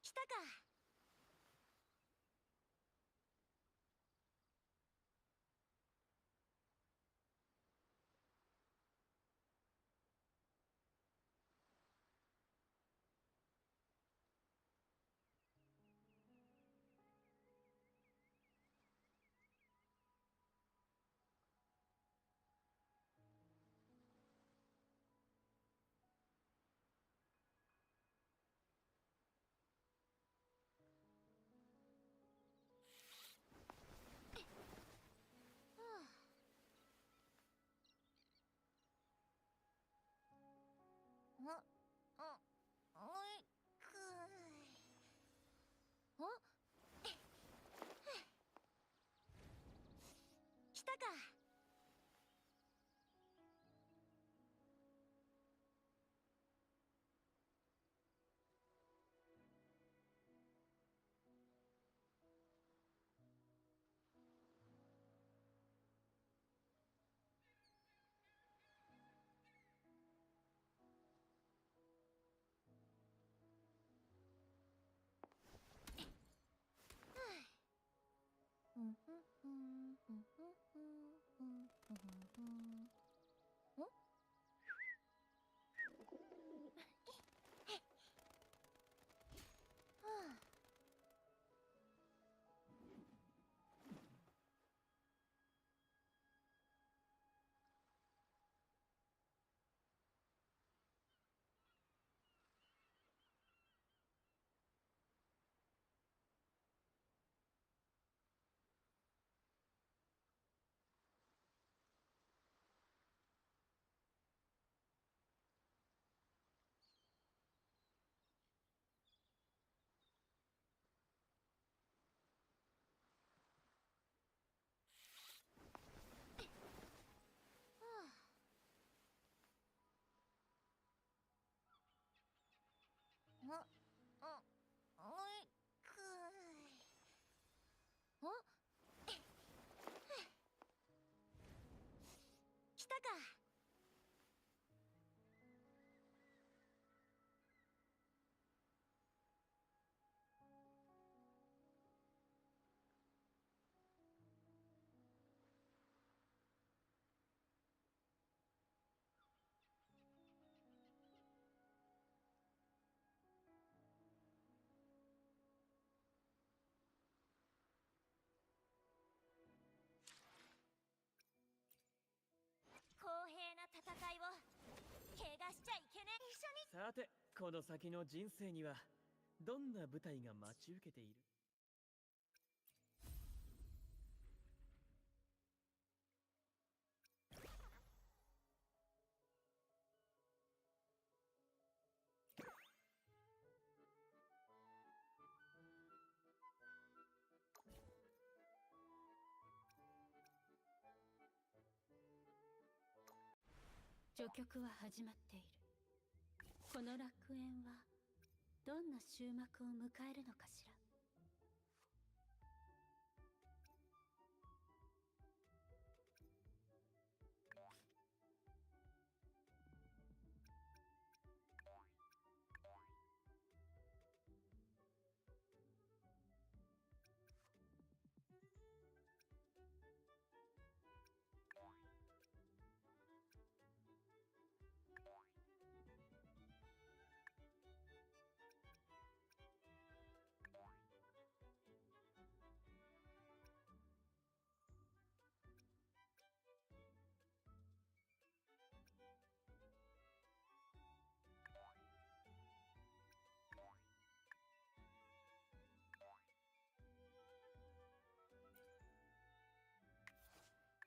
来たか。来たか。公平な戦いを怪我しちゃいけねえ。一緒に。さて、この先の人生にはどんな舞台が待ち受けている？序曲は始まっている。この楽園はどんな終幕を迎えるのかしら。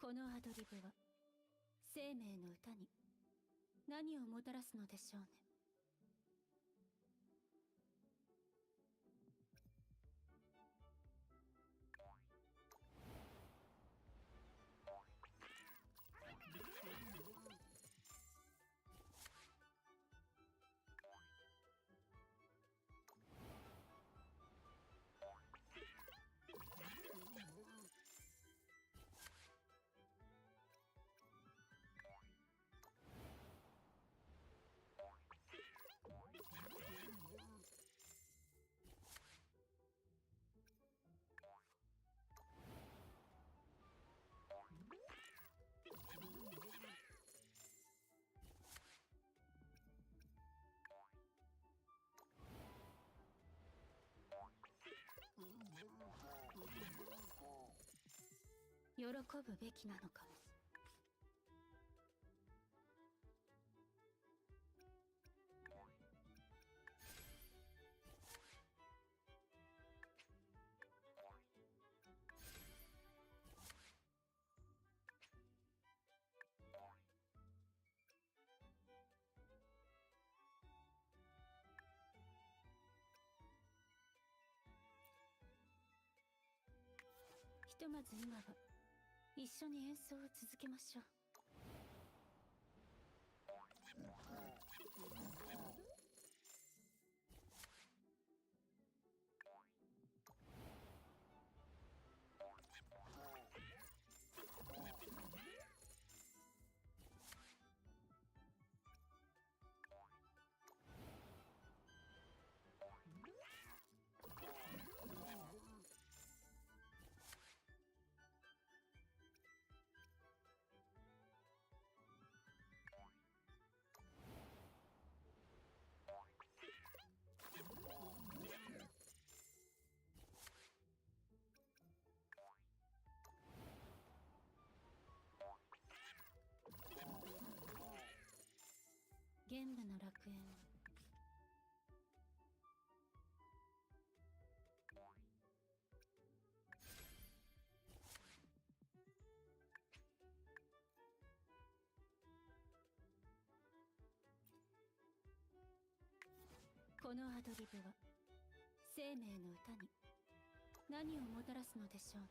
このアドリブは生命の歌に何をもたらすのでしょうね。喜ぶべきなのかも。ひとまず今は一緒に演奏を続けましょう。玄武の楽園を。このアドリブは生命の歌に何をもたらすのでしょうね。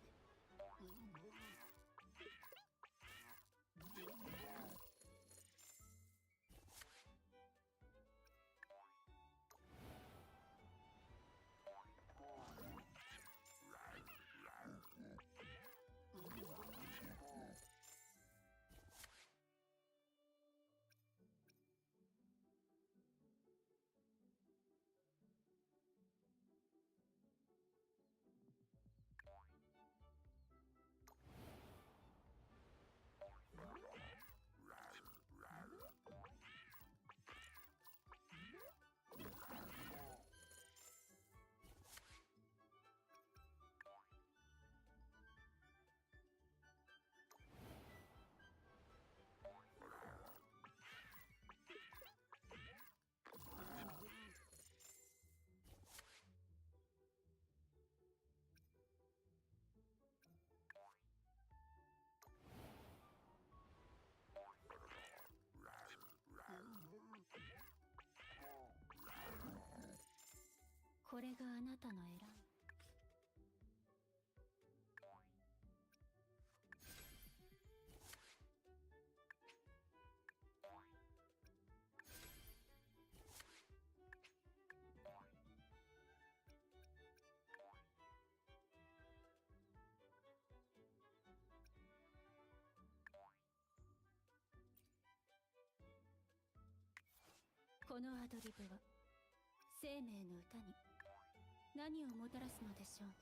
これがあなたの選ん。このアドリブは生命の歌に何をもたらすのでしょうね。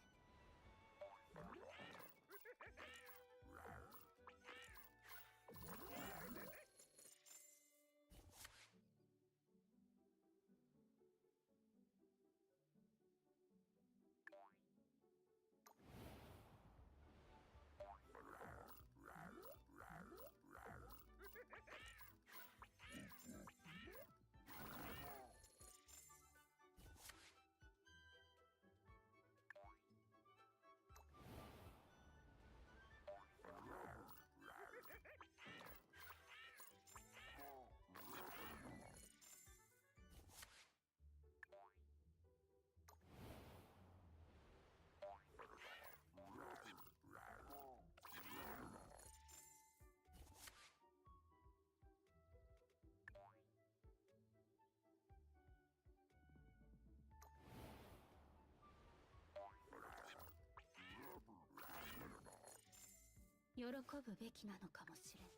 喜ぶべきなのかもしれん。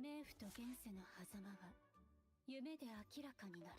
冥府と現世の狭間は夢で明らかになる。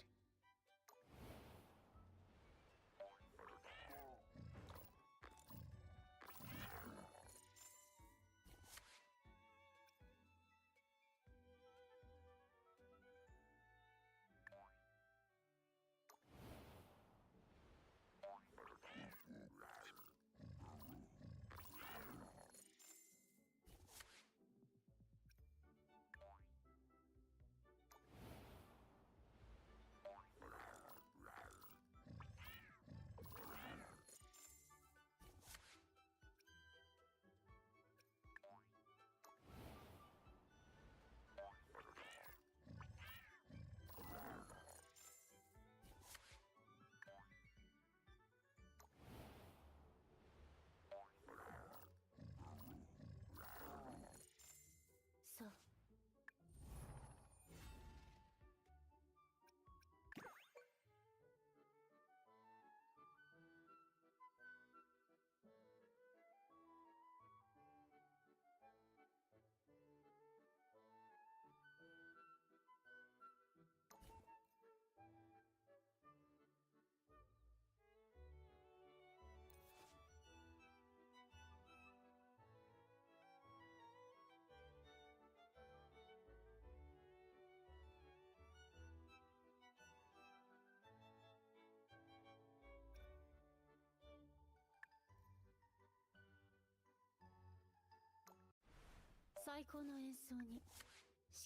最高の演奏に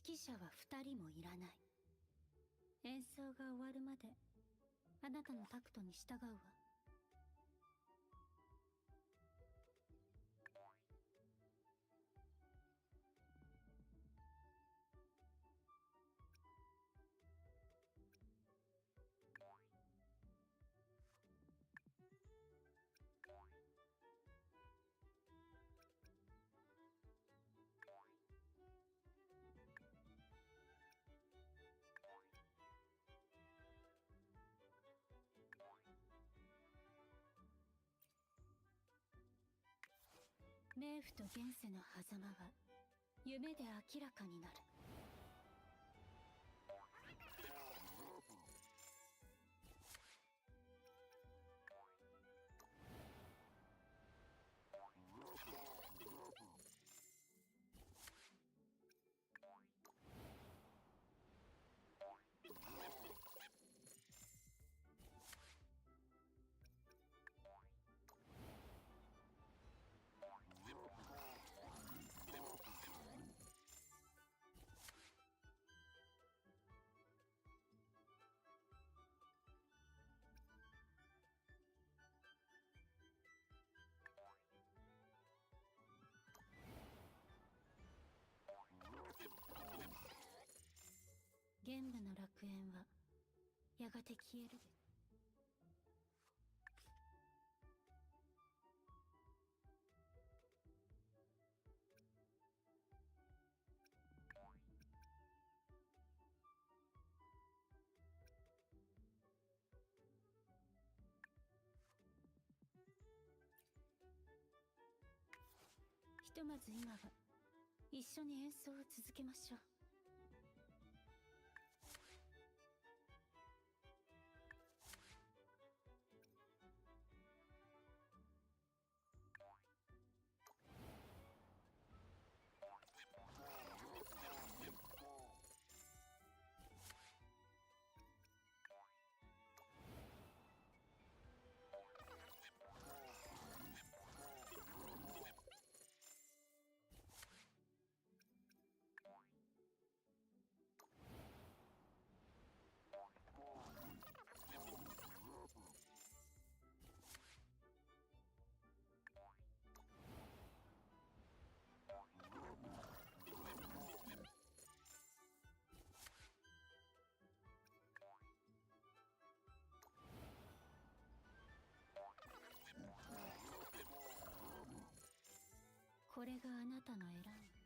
指揮者は2人もいらない。演奏が終わるまであなたのタクトに従うわ。冥府と現世の狭間は夢で明らかになる。玄武の楽園はやがて消えるで。ひとまず今は一緒に演奏を続けましょう。これがあなたの選んだ。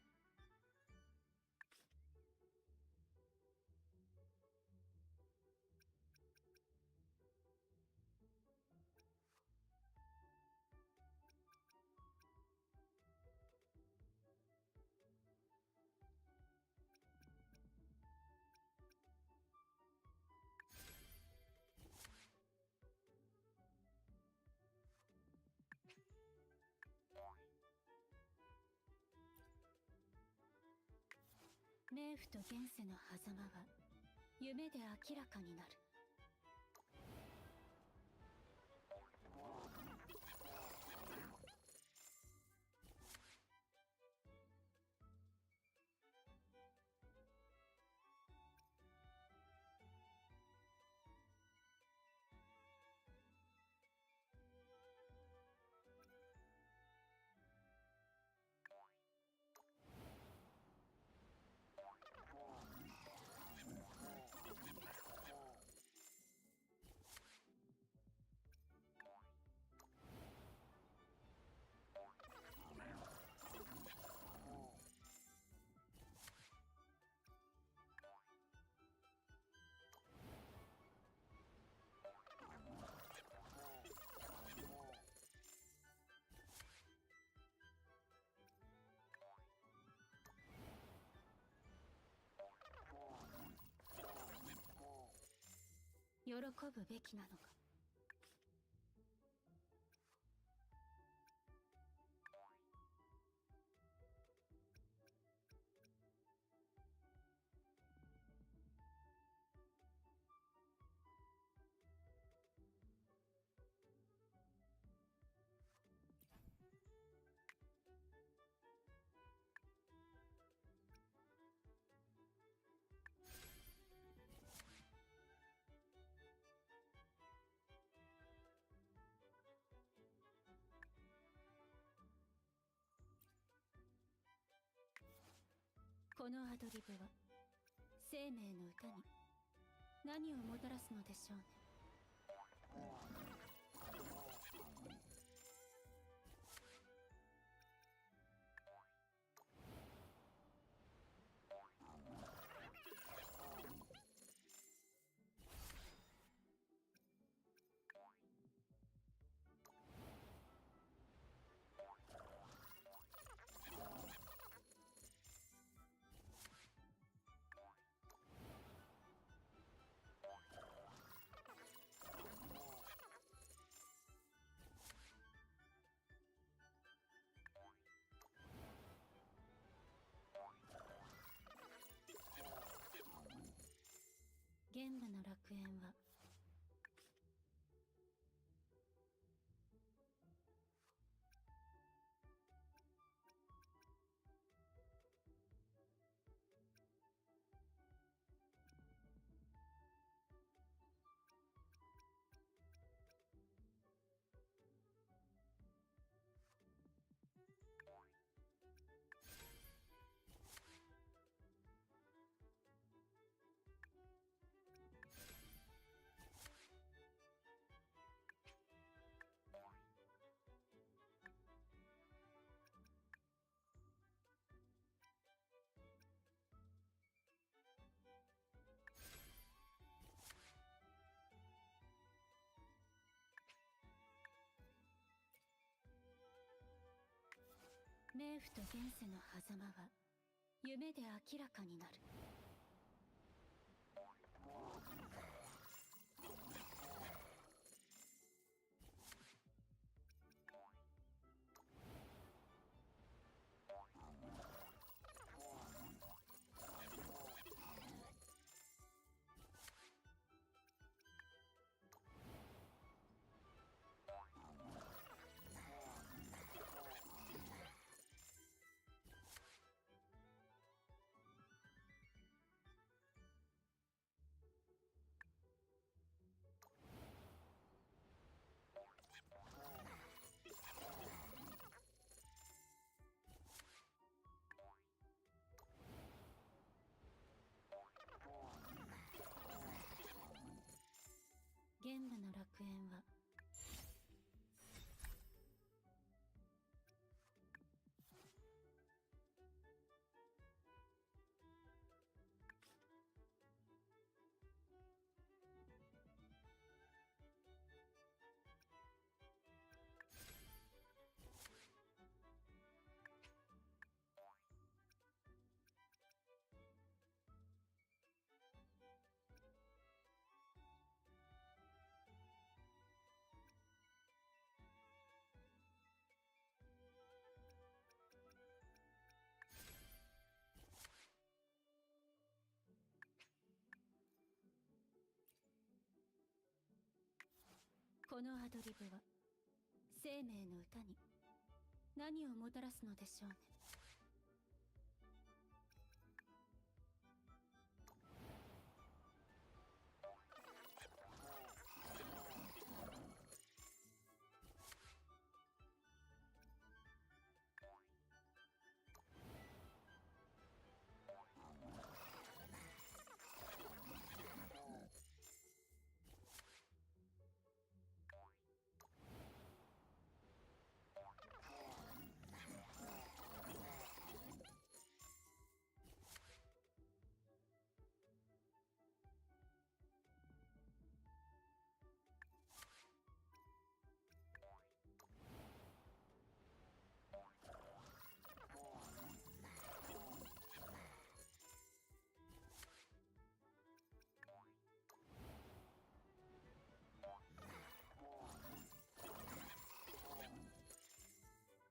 冥府と現世の狭間は夢で明らかになる。喜ぶべきなのか。このアドリブは生命の歌に何をもたらすのでしょうね。玄武の楽園は冥府と現世の狭間は夢で明らかになる。玄武の楽園はこのアドリブは生命の歌に何をもたらすのでしょうね。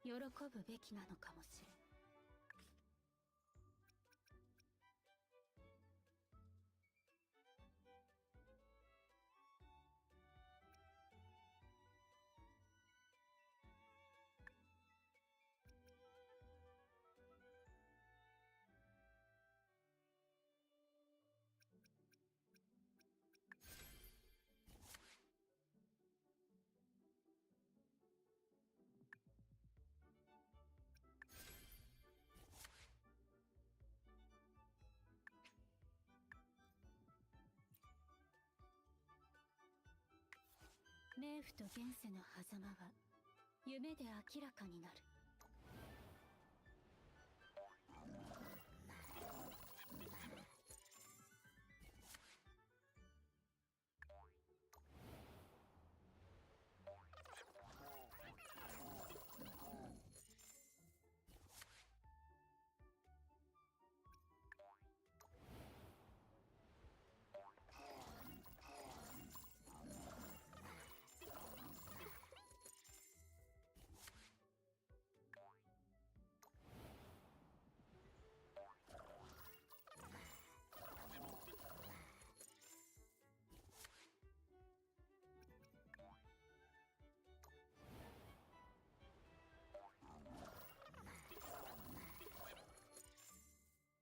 喜ぶべきなのかもしれん。冥府と現世の狭間は夢で明らかになる。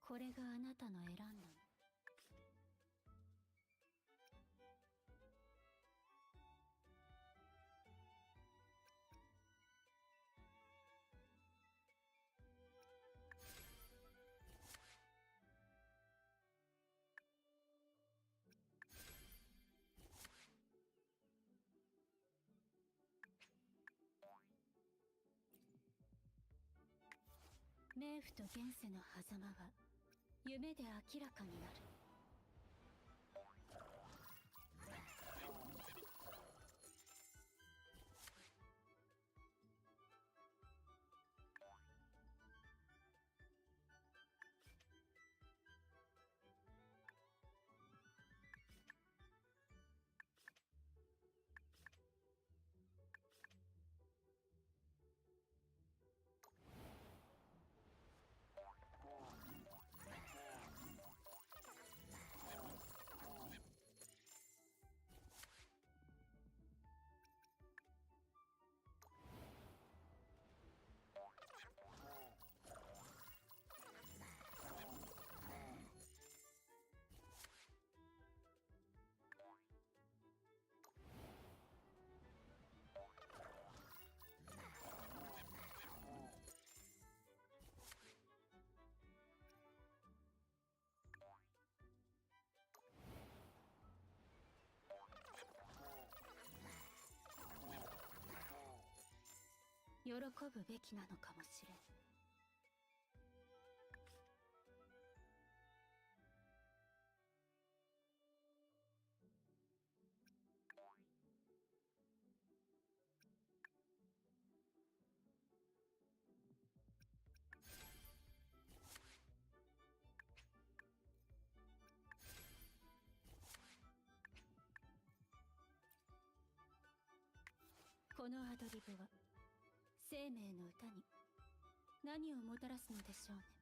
これがあなたの選んだの。冥府と現世の狭間は夢で明らかになる。喜ぶべきなのかもしれん。このアドリブは生命の歌に何をもたらすのでしょうね。